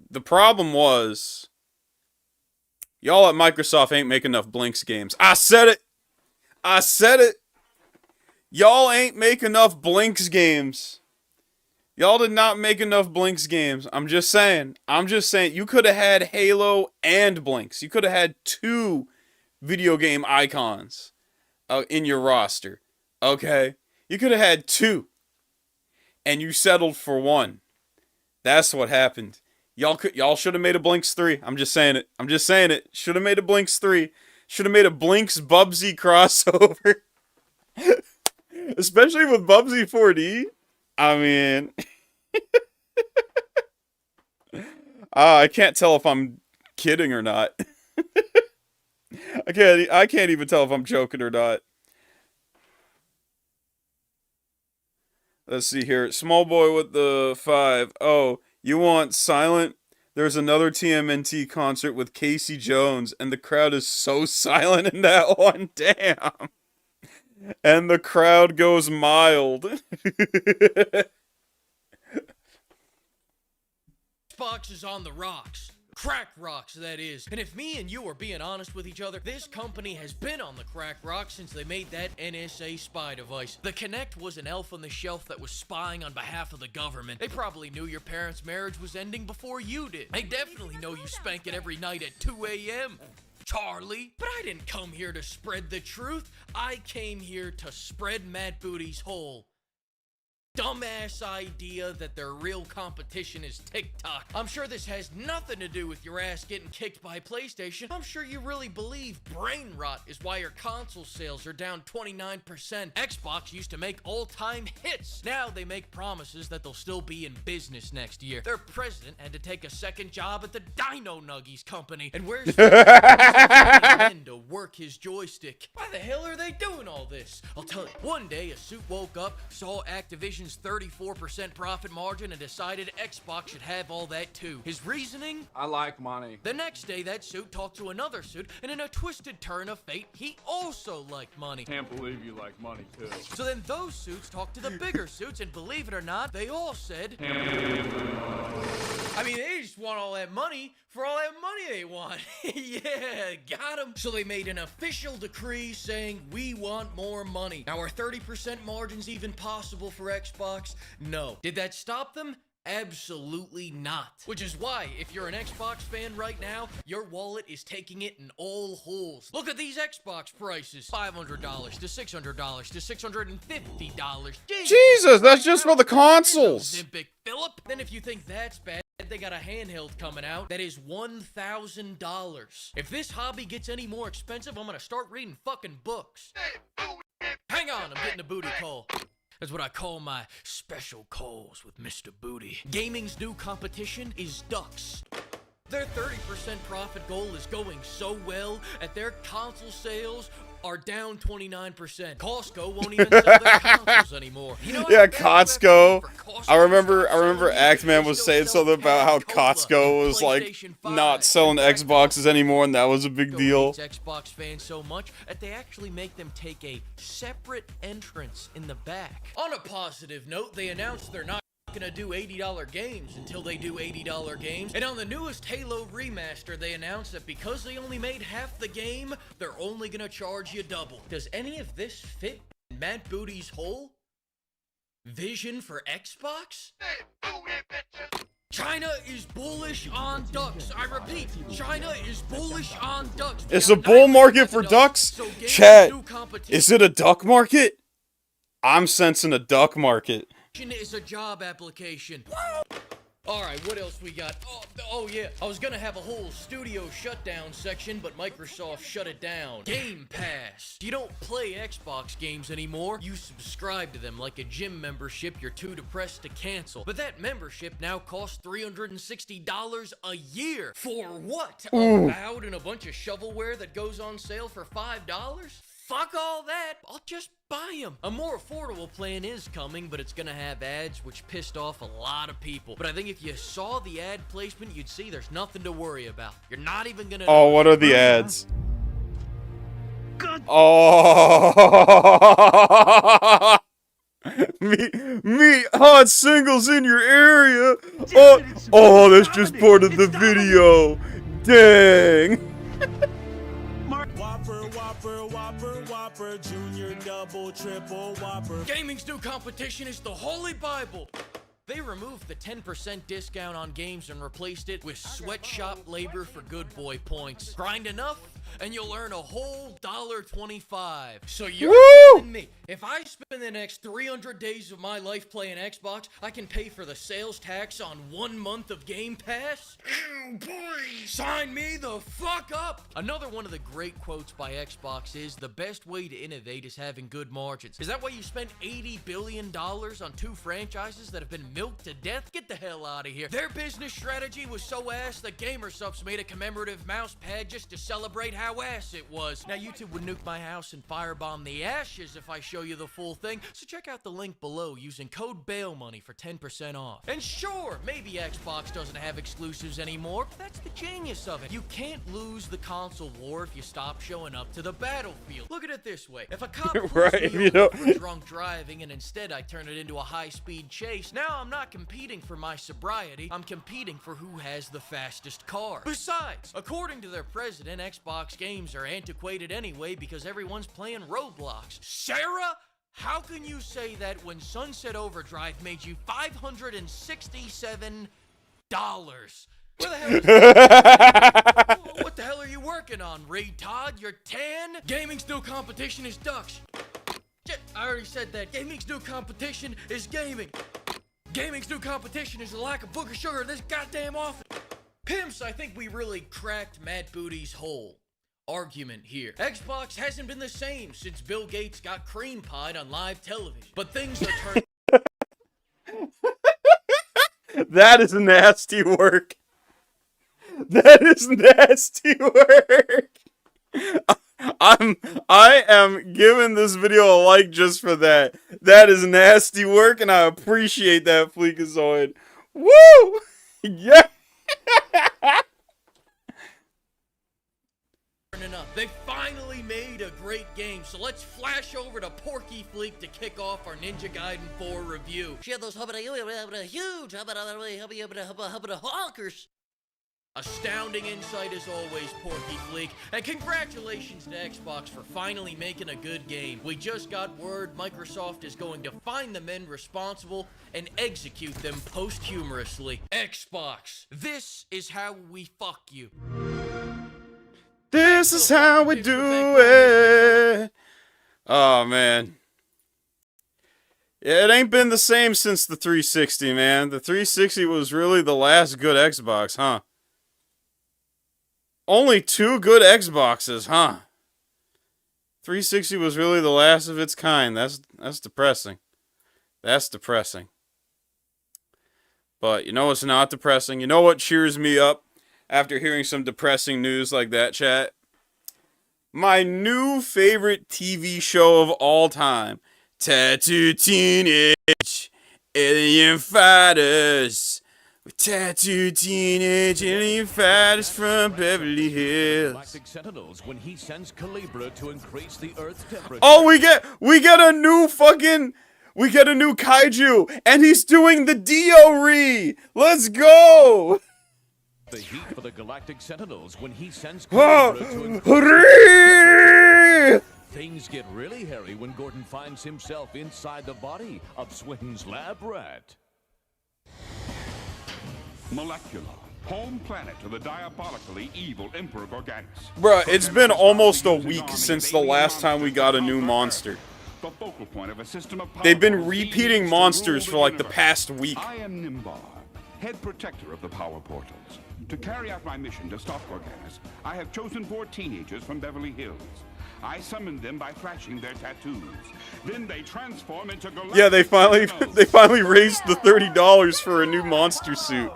the problem was, y'all at Microsoft ain't making enough Blinks games. I said it. Y'all ain't making enough Blinks games. Y'all did not make enough Blinks games. I'm just saying. You could have had Halo and Blinks. You could have had 2 video game icons in your roster. Okay? You could have had 2. And you settled for 1. That's what happened. Y'all should have made a Blinks 3. I'm just saying it. Should have made a Blinks 3. Should have made a Blinks Bubsy crossover. Especially with Bubsy 4D. I mean, I can't tell if I'm kidding or not. I can't even tell if I'm joking or not. Let's see here. Small boy with the 5. Oh, you want silent? There's another TMNT concert with Casey Jones, and the crowd is so silent in that one. Damn. And the crowd goes mild. Xbox is on the rocks. Crack rocks, that is. And if me and you are being honest with each other, this company has been on the crack rock since they made that NSA spy device. The Kinect was an elf on the shelf that was spying on behalf of the government. They probably knew your parents' marriage was ending before you did. They definitely know you spank it every night at 2 a.m. Charlie. But I didn't come here to spread the truth. I came here to spread Matt Booty's whole dumbass idea that their real competition is TikTok. I'm sure this has nothing to do with your ass getting kicked by PlayStation. I'm sure you really believe brain rot is why your console sales are down 29%. Xbox used to make all-time hits. Now they make promises that they'll still be in business next year. Their president had to take a second job at the Dino Nuggies company. And where's to work his joystick? Why the hell are they doing all this? I'll tell you. One day, a suit woke up, saw Activision's 34% profit margin, and decided Xbox should have all that too. His reasoning? I like money. The next day, that suit talked to another suit, and in a twisted turn of fate, he also liked money. Can't believe you like money too. So then those suits talked to the bigger suits, and believe it or not, they all said, I mean, they just want all that money for all that money they want. Yeah, got them. So they made an official decree saying, we want more money. Now, are 30% margins even possible for Xbox? No. Did that stop them? Absolutely not. Which is why, if you're an Xbox fan right now, your wallet is taking it in all holes. Look at these Xbox prices. $500 to $600 to $650. Jesus, that's just for the consoles. Olympic Philip. Then if you think that's bad, they got a handheld coming out that is $1,000. If this hobby gets any more expensive, I'm gonna start reading fucking books. Hang on, I'm getting a booty call. That's what I call my special calls with Mr. Booty. Gaming's new competition is ducks. Their 30% profit goal is going so well that their console sales are down 29%. Costco won't even sell their consoles anymore. You know, yeah, Costco. I remember Actman was saying something about how Costco was like not selling Xboxes anymore, and that was a big deal. Xbox fans so much that they actually make them take a separate entrance in the back. On a positive note, they announced they're not gonna do $80 games until they do $80 games. And on the newest Halo remaster, they announced that because they only made half the game, they're only gonna charge you double. Does any of this fit Matt Booty's whole vision for Xbox? China is bullish on ducks. I repeat, China is bullish on ducks. It's a bull market for ducks? Chat, is it a duck market? I'm sensing a duck market. Is a job application. Alright, what else we got? Oh yeah, I was gonna have a whole studio shutdown section, but Microsoft shut it down. Game Pass. You don't play Xbox games anymore, you subscribe to them like a gym membership you're too depressed to cancel. But that membership now costs $360 a year. For what? A Avowed and a bunch of shovelware that goes on sale for $5? Fuck all that, I'll just buy them. A more affordable plan is coming, but it's gonna have ads, which pissed off a lot of people. But I think if you saw the ad placement, you'd see there's nothing to worry about. You're not even gonna... Oh, what are the ads? Oh, meet hot singles in your area. Oh, that's just part of the video. Dang. Whopper, Junior, Double, Triple, Whopper. Gaming's new competition is the Holy Bible. They removed the 10% discount on games and replaced it with sweatshop labor for good boy points. Grind enough, and you'll earn a whole $1.25. So you're telling me, if I spend the next 300 days of my life playing Xbox, I can pay for the sales tax on 1 month of Game Pass? Ew, boy! Sign me the fuck up! Another one of the great quotes by Xbox is, the best way to innovate is having good margins. Is that why you spent $80 billion on 2 franchises that have been milked to death? Get the hell out of here. Their business strategy was so ass that GamerSupps made a commemorative mouse pad just to celebrate how ass it was. Now YouTube would nuke my house and firebomb the ashes if I show you the full thing, so check out the link below using code BAILMONEY for 10% off. And sure, maybe Xbox doesn't have exclusives anymore, but that's the genius of it. You can't lose the console war if you stop showing up to the battlefield. Look at it this way. If a cop pulls me over for drunk driving and instead I turn it into a high-speed chase, now I'm not competing for my sobriety, I'm competing for who has the fastest car. Besides, according to their president, Xbox games are antiquated anyway because everyone's playing Roblox. Sarah? How can you say that when Sunset Overdrive made you $567? Where the hell is What the hell are you working on, Ray Todd? You're 10? Gaming's new competition is ducks. I already said that. Gaming's new competition is gaming. Gaming's new competition is the lack of booger sugar in this goddamn office. Pimps, I think we really cracked Matt Booty's whole argument here. Xbox hasn't been the same since Bill Gates got cream pied on live television. But things are turning... That is nasty work. That is nasty work. I am giving this video a like just for that. That is nasty work, and I appreciate that, Fleekazoid. Woo! Yeah! They finally made a great game, so let's flash over to Porky Fleek to kick off our Ninja Gaiden 4 review. She had those huge honkers. Astounding insight as always, Porky Fleek, and congratulations to Xbox for finally making a good game. We just got word Microsoft is going to find the men responsible and execute them posthumously. Xbox, this is how we fuck you. This is how we do it. Oh, man. Yeah, it ain't been the same since the 360, man. The 360 was really the last good Xbox, huh? Only 2 good Xboxes, huh? 360 was really the last of its kind. That's depressing. That's depressing. But you know what's not depressing? You know what cheers me up after hearing some depressing news like that, chat? My new favorite TV show of all time. Tattoo Teenage Alien Fighters. With tattooed teenage alien fighters from Beverly Hills. Sentinels when he sends Calibra to increase the Earth's temperature. Oh, we get a new kaiju, and he's doing the Dio-Re. Let's go. The heat for the Galactic Sentinels when he sends Calibra to increase. Things get really hairy when Gordon finds himself inside the body of Swinton's lab rat. Molecular, home planet of the diabolically evil Emperor Gorganus. Bruh, it's been almost a week since the last time we got a new monster. The focal point of a system of They've been repeating monsters for like the past week. I am Nimbar, head protector of the power portals. To carry out my mission to stop Gorganas, I have chosen 4 teenagers from Beverly Hills. I summoned them by flashing their tattoos. Then they transform into galactic Yeah, they sentinels. finally raised the $30 for a new monster suit.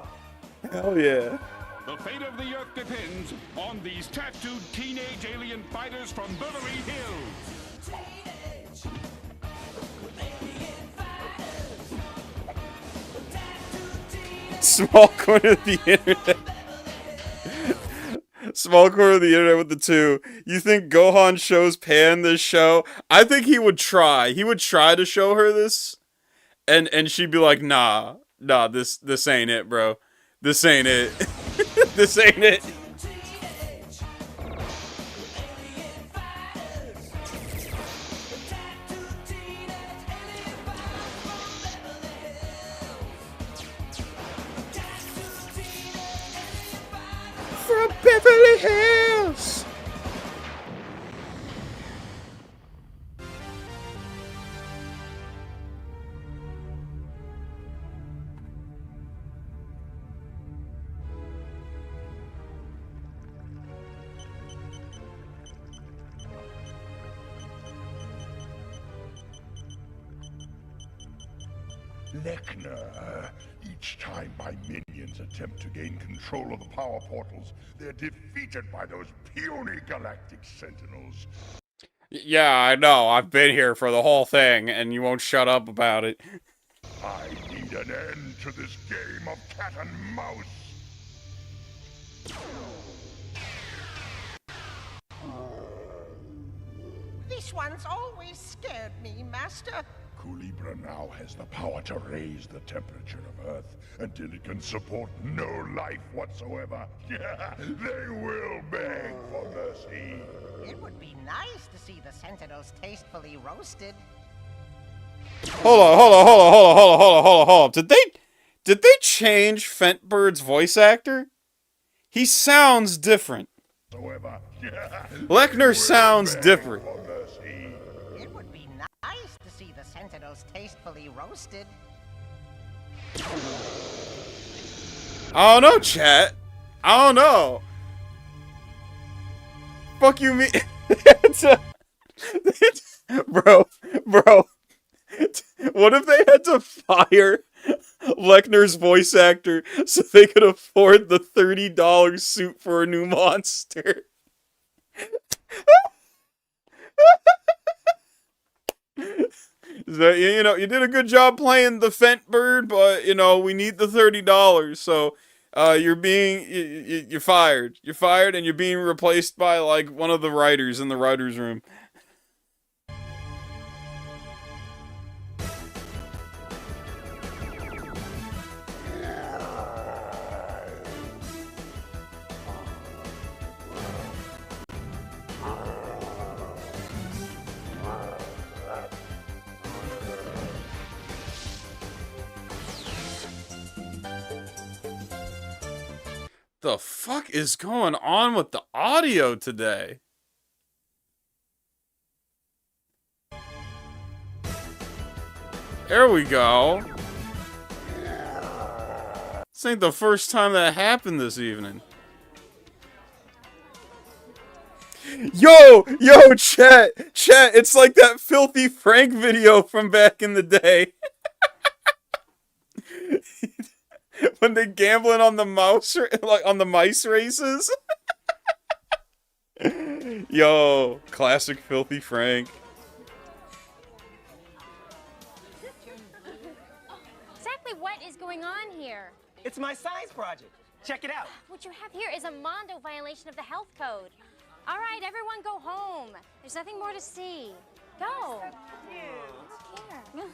Hell yeah. The fate of the Earth depends on these tattooed teenage alien fighters from Beverly Hills. Small corner of the internet. Small corner of the internet with the 2. You think Gohan shows Pan this show? I think he would try. He would try to show her this, and she'd be like, nah, this ain't it, bro. This ain't it. This ain't it. From Beverly Hills. Lechner. Each time my minions attempt to gain control of the power portals, they're defeated by those puny galactic sentinels. Yeah, I know. I've been here for the whole thing, and you won't shut up about it. I need an end to this game of cat and mouse. This one's always scared me, Master. Culebra now has the power to raise the temperature of Earth until it can support no life whatsoever. They will beg for mercy. It would be nice to see the Sentinels tastefully roasted. Hold on. Did they change Fentbird's voice actor? He sounds different. Lechner sounds different. It would be nice to see the Sentinels tastefully roasted. I don't know, chat. I don't know. Fuck you, me. Bro. What if they had to fire Lechner's voice actor so they could afford the $30 suit for a new monster? So, you know, you did a good job playing the Fent Bird, but you know we need the $30. So you're fired. You're fired, and you're being replaced by like one of the writers in the writers' room. The fuck is going on with the audio today? There we go. This ain't the first time that happened this evening. Yo, chat, it's like that Filthy Frank video from back in the day. When they gambling on the mouse, like on the mice races. Yo, classic Filthy Frank. Exactly what is going on here? It's my science project. Check it out. What you have here is a Mondo violation of the health code. All right, everyone go home. There's nothing more to see. Go. Here.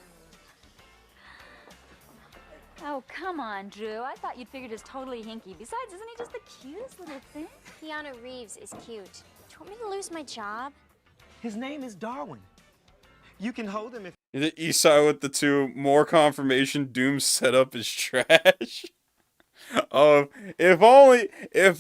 Oh, come on, Drew. I thought you'd figured as totally hinky. Besides, isn't he just the cutest little thing? Keanu Reeves is cute. Do you want me to lose my job? His name is Darwin. You can hold him if... The Esau with the 2, more confirmation Doom's setup is trash. Oh, if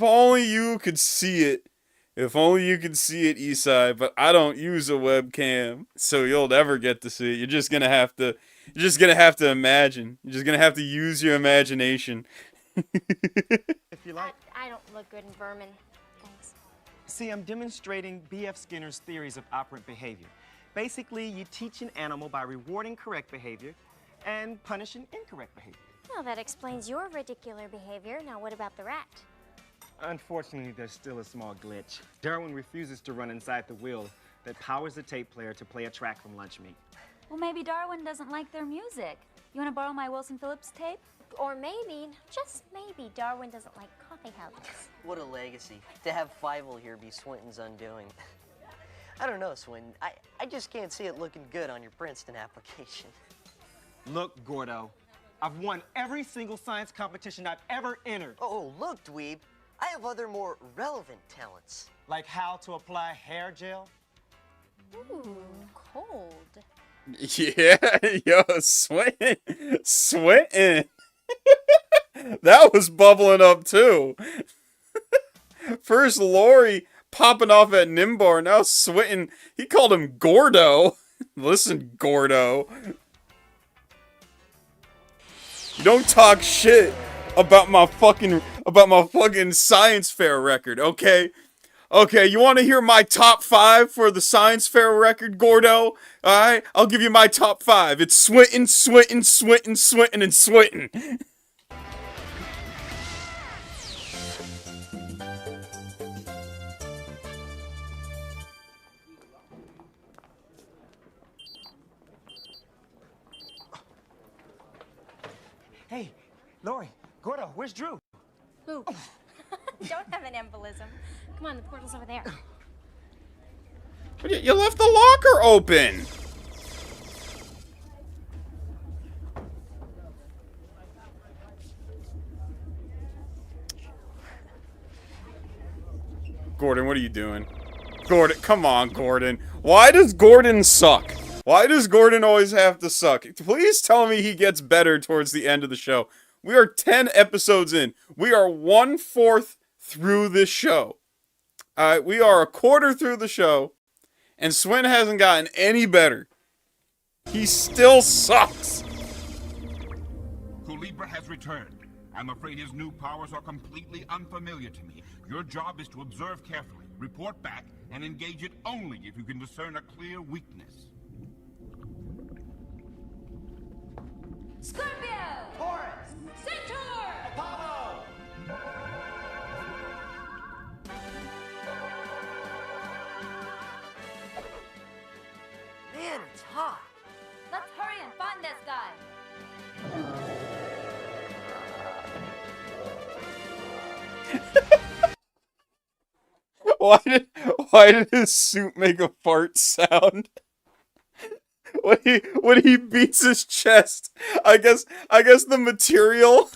only you could see it. If only you could see it, Esai, but I don't use a webcam, so you'll never get to see it. You're just gonna have to just gonna have to imagine. You're just gonna have to use your imagination. If you like. I don't look good in vermin. Thanks. See, I'm demonstrating B.F. Skinner's theories of operant behavior. Basically, you teach an animal by rewarding correct behavior and punishing incorrect behavior. Well, that explains your ridiculous behavior. Now, what about the rat? Unfortunately, there's still a small glitch. Darwin refuses to run inside the wheel that powers the tape player to play a track from Lunch Meat. Well, maybe Darwin doesn't like their music. You want to borrow my Wilson Phillips tape? Or maybe, just maybe, Darwin doesn't like coffee houses. What a legacy. To have Fievel here be Swinton's undoing. I don't know, Swinton. I just can't see it looking good on your Princeton application. Look, Gordo, I've won every single science competition I've ever entered. Oh, look, dweeb. I have other more relevant talents. Like how to apply hair gel? Ooh, cold. Yeah, yo, Swinton. Swinton. That was bubbling up too. First Lori popping off at Nimbar, now Swinton. He called him Gordo. Listen, Gordo. You don't talk shit about my fucking science fair record, okay? Okay, you want to hear my top 5 for the science fair record, Gordo? Alright, I'll give you my top 5. It's Swinton, Swinton, Swinton, Swinton, and Swinton. Hey, Lori, Gordo, where's Drew? Who? Don't have an embolism. Come on, the portal's over there. You left the locker open. Gordon, what are you doing? Gordon, come on, Gordon. Why does Gordon suck? Why does Gordon always have to suck? Please tell me he gets better towards the end of the show. We are 10 episodes in. We are 1/4 through this show. We are a quarter through the show, and Swin hasn't gotten any better. He still sucks. Culebra has returned. I'm afraid his new powers are completely unfamiliar to me. Your job is to observe carefully, report back, and engage it only if you can discern a clear weakness. Scorpio! Taurus! Centaur! Apollo! Man, it's hot. Let's hurry and find this guy. Why did his suit make a fart sound? When he beats his chest, I guess the material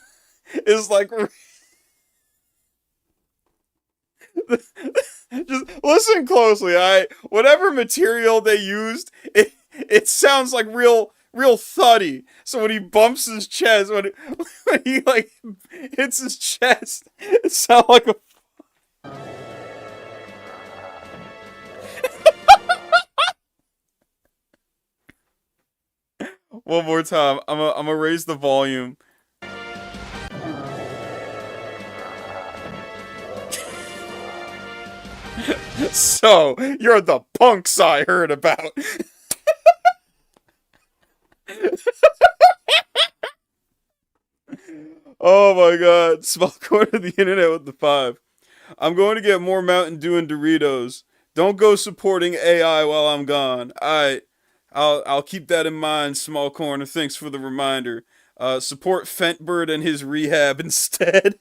is like. Just listen closely. Whatever material they used, it sounds like real thuddy. So when he bumps his chest, when he like hits his chest, it sounds like a. One more time. I'm gonna raise the volume. So, you're the punks I heard about. Oh my god. Small corner of the internet with the 5. I'm going to get more Mountain Dew and Doritos. Don't go supporting AI while I'm gone. I'll keep that in mind, Small Corner. Thanks for the reminder. Support Fentbird and his rehab instead.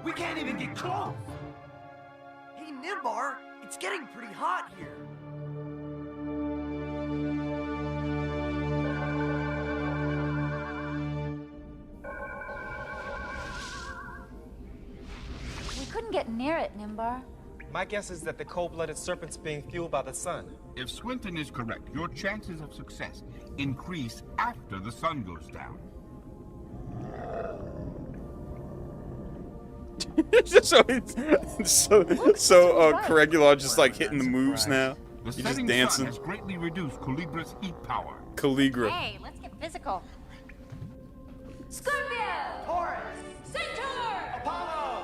We can't even get close! Hey, Nimbar, it's getting pretty hot here. We couldn't get near it, Nimbar. My guess is that the cold-blooded serpent's being fueled by the sun. If Swinton is correct, your chances of success increase after the sun goes down. Corregula just like hitting the moves now. The He's just setting dancing. sun has greatly reduced Caligra's heat power. Caligra. Hey, let's get physical. Scorpio! Taurus! Centaur! Apollo!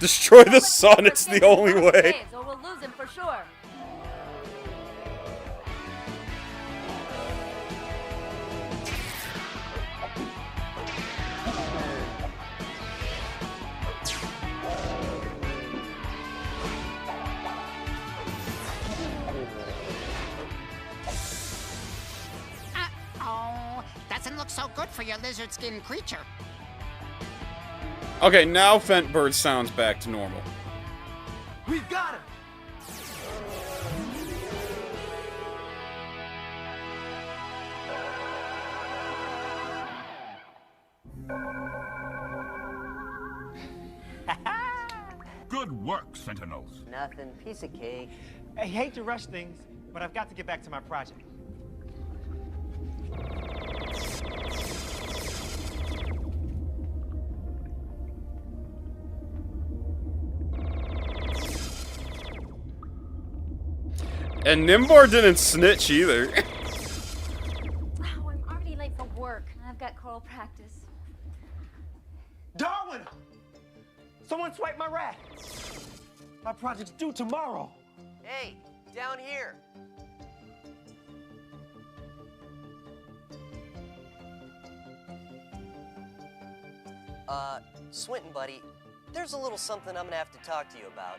Destroy the sun, it's the only way. Or we'll lose him for sure. Oh, doesn't look so good for your lizard skin creature. Okay, now Fentbird sounds back to normal. We've got him! Good work, Sentinels. Nothing. Piece of cake. I hate to rush things, but I've got to get back to my project. And Nimbar didn't snitch either. Oh, I'm already late for work. I've got choral practice. Darwin! Someone swiped my rat! My project's due tomorrow. Hey, down here. Swinton, buddy, there's a little something I'm gonna have to talk to you about.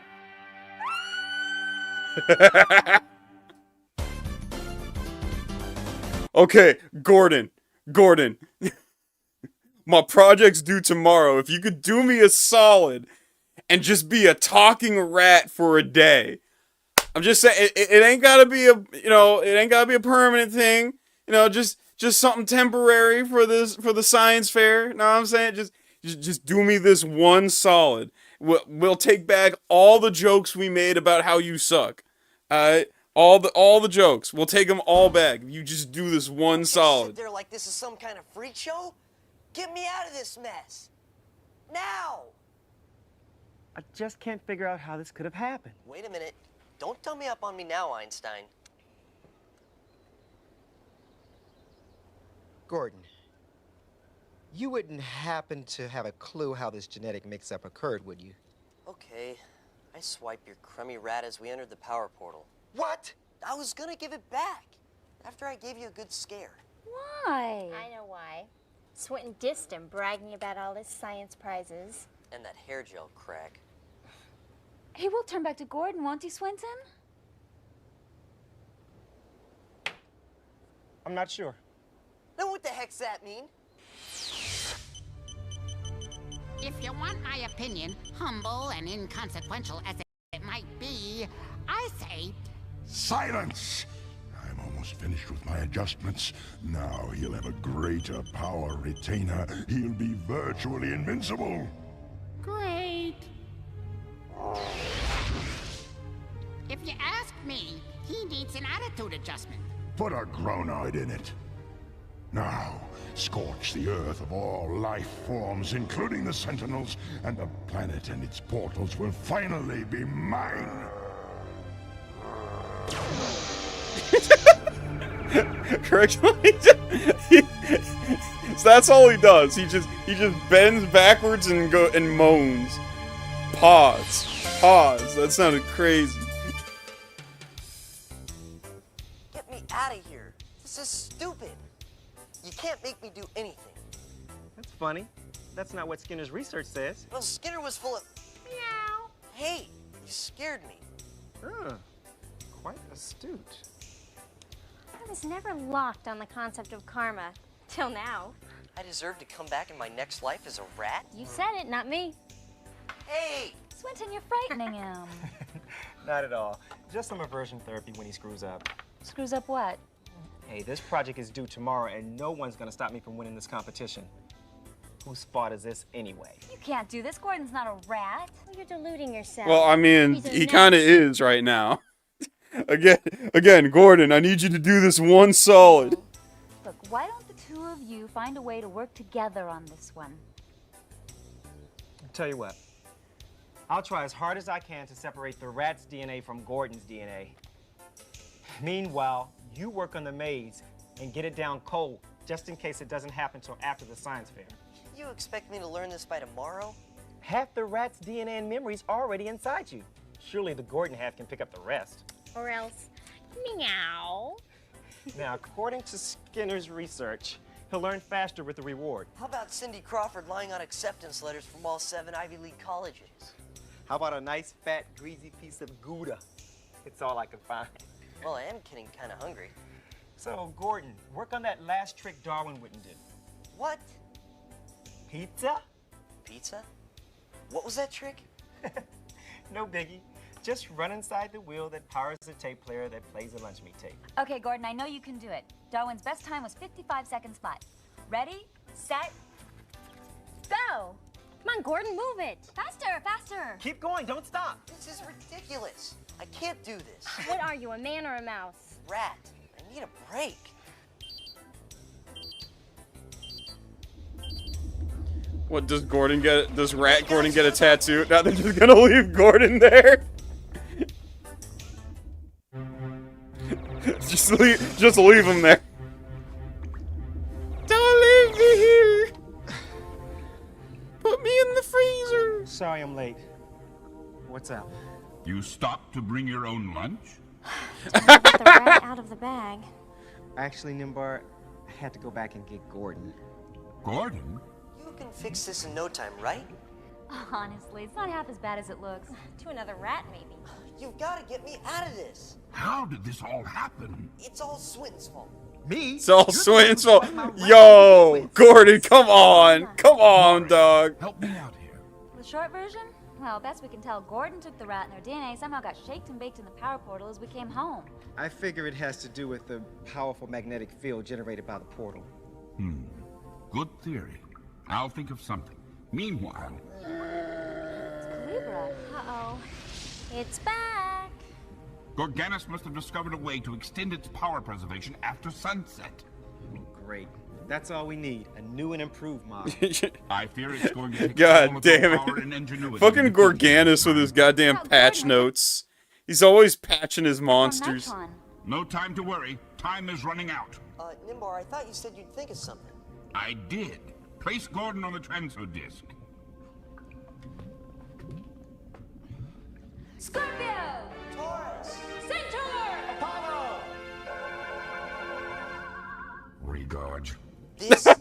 Okay, Gordon. My project's due tomorrow. If you could do me a solid and just be a talking rat for a day. I'm just saying, it ain't gotta be it ain't gotta be a permanent thing. Just something temporary for the science fair. Know what I'm saying? Just do me this one solid. We'll take back all the jokes we made about how you suck. All the jokes. We'll take them all back. You just do this one solid. Sit there like this is some kind of freak show? Get me out of this mess. Now! I just can't figure out how this could have happened. Wait a minute. Don't dumb me up on me now, Einstein. Gordon, you wouldn't happen to have a clue how this genetic mix-up occurred, would you? Okay. I swiped your crummy rat as we entered the power portal. What? I was gonna give it back after I gave you a good scare. Why? I know why. Swinton dissed him, bragging about all his science prizes. And that hair gel crack. He will turn back to Gordon, won't he, Swinton? I'm not sure. Now what the heck's that mean? If you want my opinion, humble and inconsequential as it might be, I say... Silence! I'm almost finished with my adjustments. Now he'll have a greater power retainer. He'll be virtually invincible. Great. If you ask me, he needs an attitude adjustment. Put a grown-eyed in it. Now, scorch the earth of all life forms, including the Sentinels, and the planet and its portals will finally be mine. Correctly, so that's all he does. He just bends backwards and moans. Pause. That sounded crazy. Get me out of here. This is stupid. You can't make me do anything. That's funny. That's not what Skinner's research says. Well, Skinner was full of meow. Hey, you scared me. Quite astute. I was never locked on the concept of karma, till now. I deserve to come back in my next life as a rat? You said it, not me. Hey! Swinton, you're frightening him. Not at all. Just some aversion therapy when he screws up. Screws up what? Hey, this project is due tomorrow, and no one's gonna stop me from winning this competition. Whose fault is this anyway? You can't do this. Gordon's not a rat. Well, you're deluding yourself. Well, I mean, He's a he nut. kind of is right now. Again, Gordon, I need you to do this one solid. why don't the two of you find a way to work together on this one? I'll tell you what. I'll try as hard as I can to separate the rat's DNA from Gordon's DNA. Meanwhile, you work on the maze and get it down cold, just in case it doesn't happen till after the science fair. You expect me to learn this by tomorrow? Half the rat's DNA and memory's already inside you. Surely the Gordon half can pick up the rest. Or else, meow. Now, according to Skinner's research, he'll learn faster with the reward. How about Cindy Crawford lying on acceptance letters from all 7 Ivy League colleges? How about a nice, fat, greasy piece of Gouda? It's all I can find. Well, I am getting kind of hungry. So, Gordon, work on that last trick Darwin Whitten did. What? Pizza? Pizza? What was that trick? No biggie. Just run inside the wheel that powers the tape player that plays the lunch meat tape. Okay, Gordon, I know you can do it. Darwin's best time was 55 seconds flat. Ready, set, go! Come on, Gordon, move it. Faster, faster! Keep going, don't stop. This is ridiculous. I can't do this. What are you, a man or a mouse? Rat, I need a break. What, does Rat Gordon get a tattoo? Now they're just gonna leave Gordon there? just leave him there. Don't leave me here! Put me in the freezer! Sorry I'm late. What's up? You stopped to bring your own lunch? Get the rat out of the bag. Actually, Nimbar, I had to go back and get Gordon. Gordon? You can fix this in no time, right? Honestly, it's not half as bad as it looks. To another rat, maybe. You've got to get me out of this. How did this all happen? It's all Swinton's fault. Me? It's all Swinton's fault. Yo, Gordon, come on. Come on, dog. Help me out here. The short version? Well, best we can tell, Gordon took the rat and their DNA, somehow got shaked and baked in the power portal as we came home. I figure it has to do with the powerful magnetic field generated by the portal. Good theory. I'll think of something. Meanwhile... Libra. Uh-oh. It's back. Gorganis must have discovered a way to extend its power preservation after sunset. Great. That's all we need. A new and improved model. I fear it's going to take God all of damn the power it. and ingenuity Fucking to defeat Gorganis with his goddamn patch notes. He's always patching his monsters. No time to worry. Time is running out. Nimbar, I thought you said you'd think of something. I did. Place Gordon on the transfer disc. Scorpio! Taurus! Centaur! Apollo! Regorge. This is...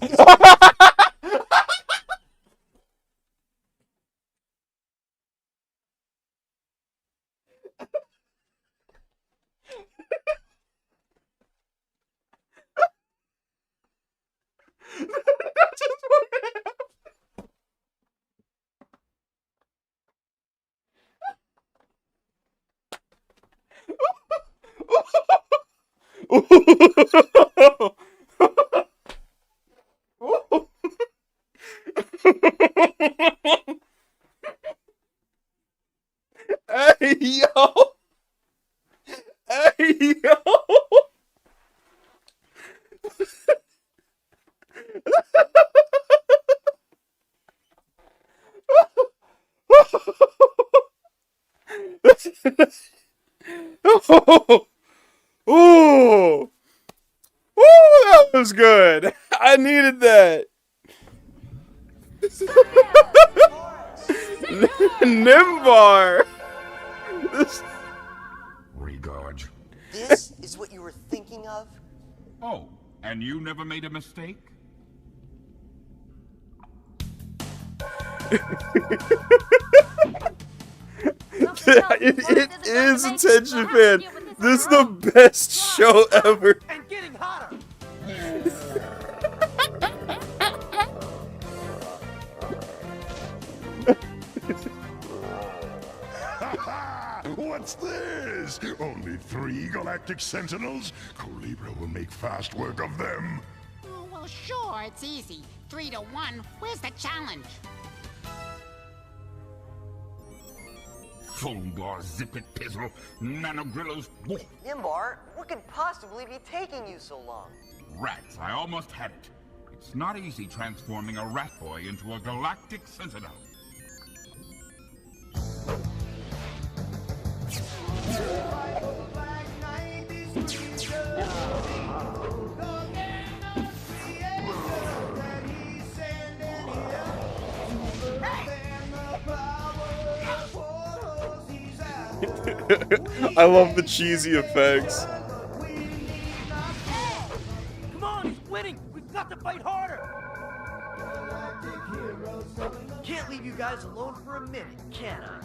Hey, yo! Hey, yo! Oh! Oh! Oh, that was good. I needed that. Nimbar. Regorge. This is what you were thinking of? Oh, and you never made a mistake? It is attention fan. This is the best show ever. And getting hotter. What's this? Only 3 galactic sentinels? Colibra will make fast work of them. Oh, well, sure, it's easy. 3 to 1. Where's the challenge? Fulmbar, Zippet, Pizzle, Nanogrillos. Nimbar, what could possibly be taking you so long? Rats, I almost had it. It's not easy transforming a rat boy into a galactic sentinel. I love the cheesy effects. Come on, he's winning! We've got to fight harder! Can't leave you guys alone for a minute, can I?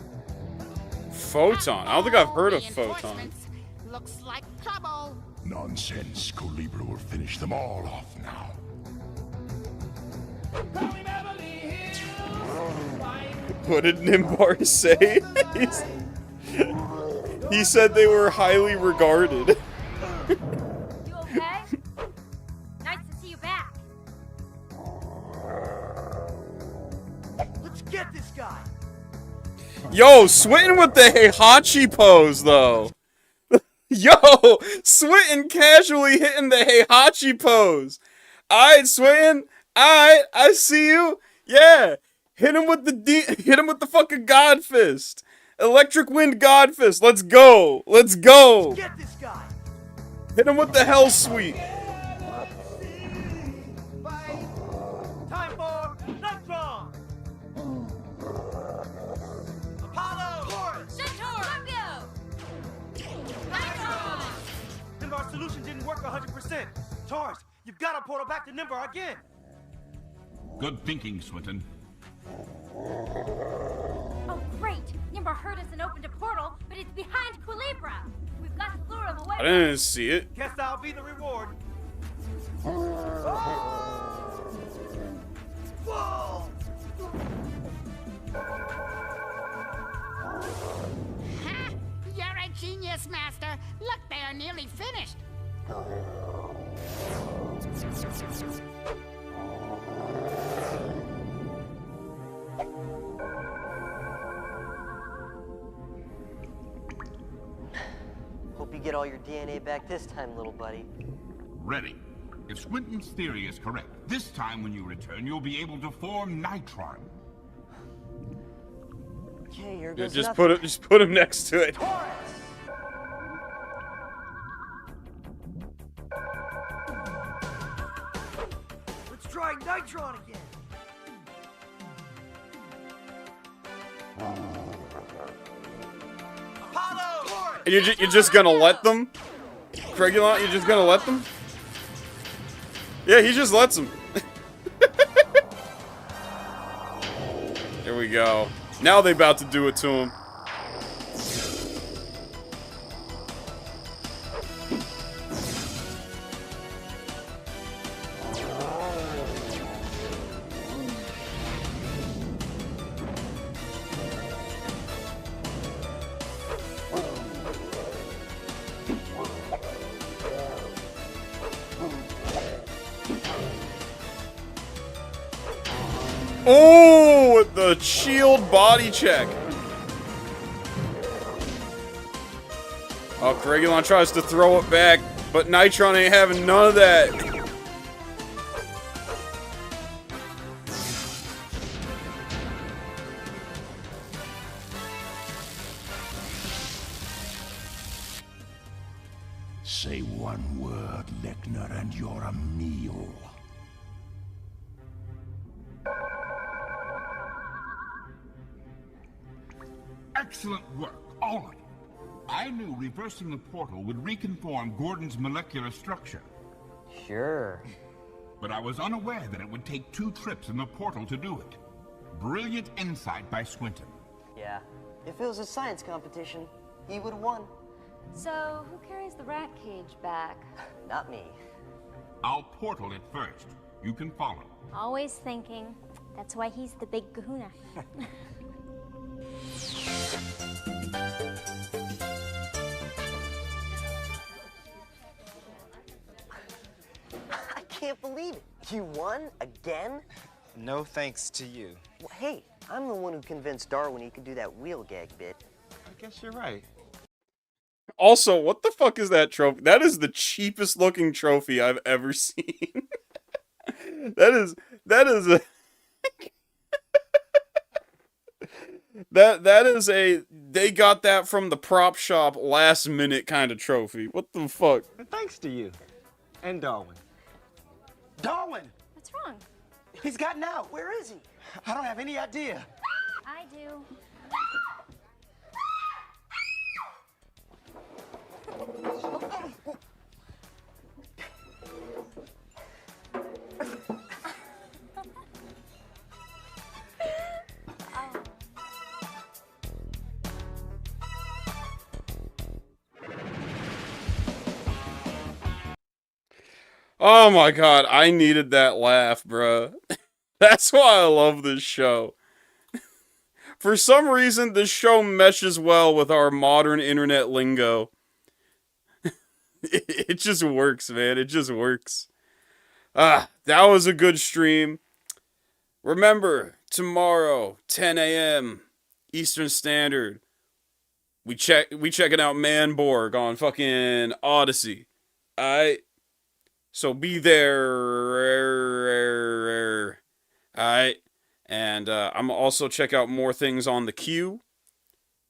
Photon. I don't think I've heard of Photon. Looks like trouble. Nonsense. Colibra will finish them all off now. What did Nimbar say? He said they were highly regarded. You okay? Nice to see you back. Let's get this guy. Yo, Swinton with the Heihachi pose, though. Yo, Swinton casually hitting the Heihachi pose. Alright, Swinton. Alright, I see you. Yeah. Hit him with the fucking God Fist. Electric Wind God Fist. Let's go. Let's go. Get this guy. Hit him with the Hell Sweep. Time for Nitron! Apollo! Centaur! Scorpio! Nitron! Nimbar's solution didn't work 100%. Taurus, you've got to portal back to Nimbar again. Good thinking, Swinton. Oh, great! Nimbar heard us and opened a portal, but it's behind Culebra. We've got to lure him away. I didn't see it. Guess that'll be the reward. Whoa! Ha! You're a genius, Master. Look, they are nearly finished. Hope you get all your DNA back this time, little buddy. Ready. If Swinton's theory is correct, this time when you return, you'll be able to form Nitron. Okay, here Yeah, goes just nothing. put him next to it. Let's try Nitron again. Apollo! And you're just gonna let them? Craigulon, you're just gonna let them? Yeah, he just lets them. There we go. Now they about to do it to him. Oh, the shield body check. Oh, Craigulon tries to throw it back, but Nitron ain't having none of that. Say one word, Lechner, and you're a meal. Excellent work, all of you. I knew reversing the portal would reconform Gordon's molecular structure. Sure. But I was unaware that it would take 2 trips in the portal to do it. Brilliant insight by Swinton. Yeah. If it was a science competition, he would have won. So, who carries the rat cage back? Not me. I'll portal it first. You can follow. Always thinking. That's why he's the big kahuna. I can't believe it. You won again? No thanks to you. Well, hey, I'm the one who convinced Darwin he could do that wheel gag bit. I guess you're right. Also, what the fuck is that trophy? That is the cheapest looking trophy I've ever seen. that is a that is a they got that from the prop shop last minute kind of trophy. What the fuck? Thanks to you. And Darwin. Darwin! What's wrong? He's gotten out. Where is he? I don't have any idea. I do. Oh my god, I needed that laugh, bruh. That's why I love this show. For some reason, this show meshes well with our modern internet lingo. It just works, man. It just works. That was a good stream. Remember, tomorrow, 10 a.m. Eastern Standard, we checking out Manborg on fucking Odyssey. Alright? So be there. Alright? And I'm also check out more things on the queue.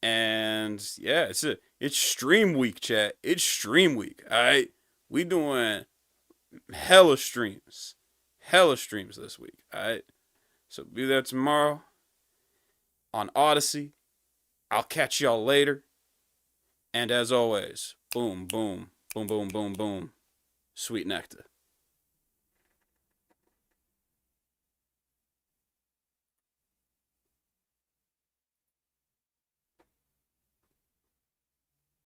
And yeah, it's stream week, chat. It's stream week. Alright? We doing hella streams. Hella streams this week. Alright? So be there tomorrow on Odyssey. I'll catch y'all later. And as always, boom, boom, boom, boom, boom, boom. Sweet nectar.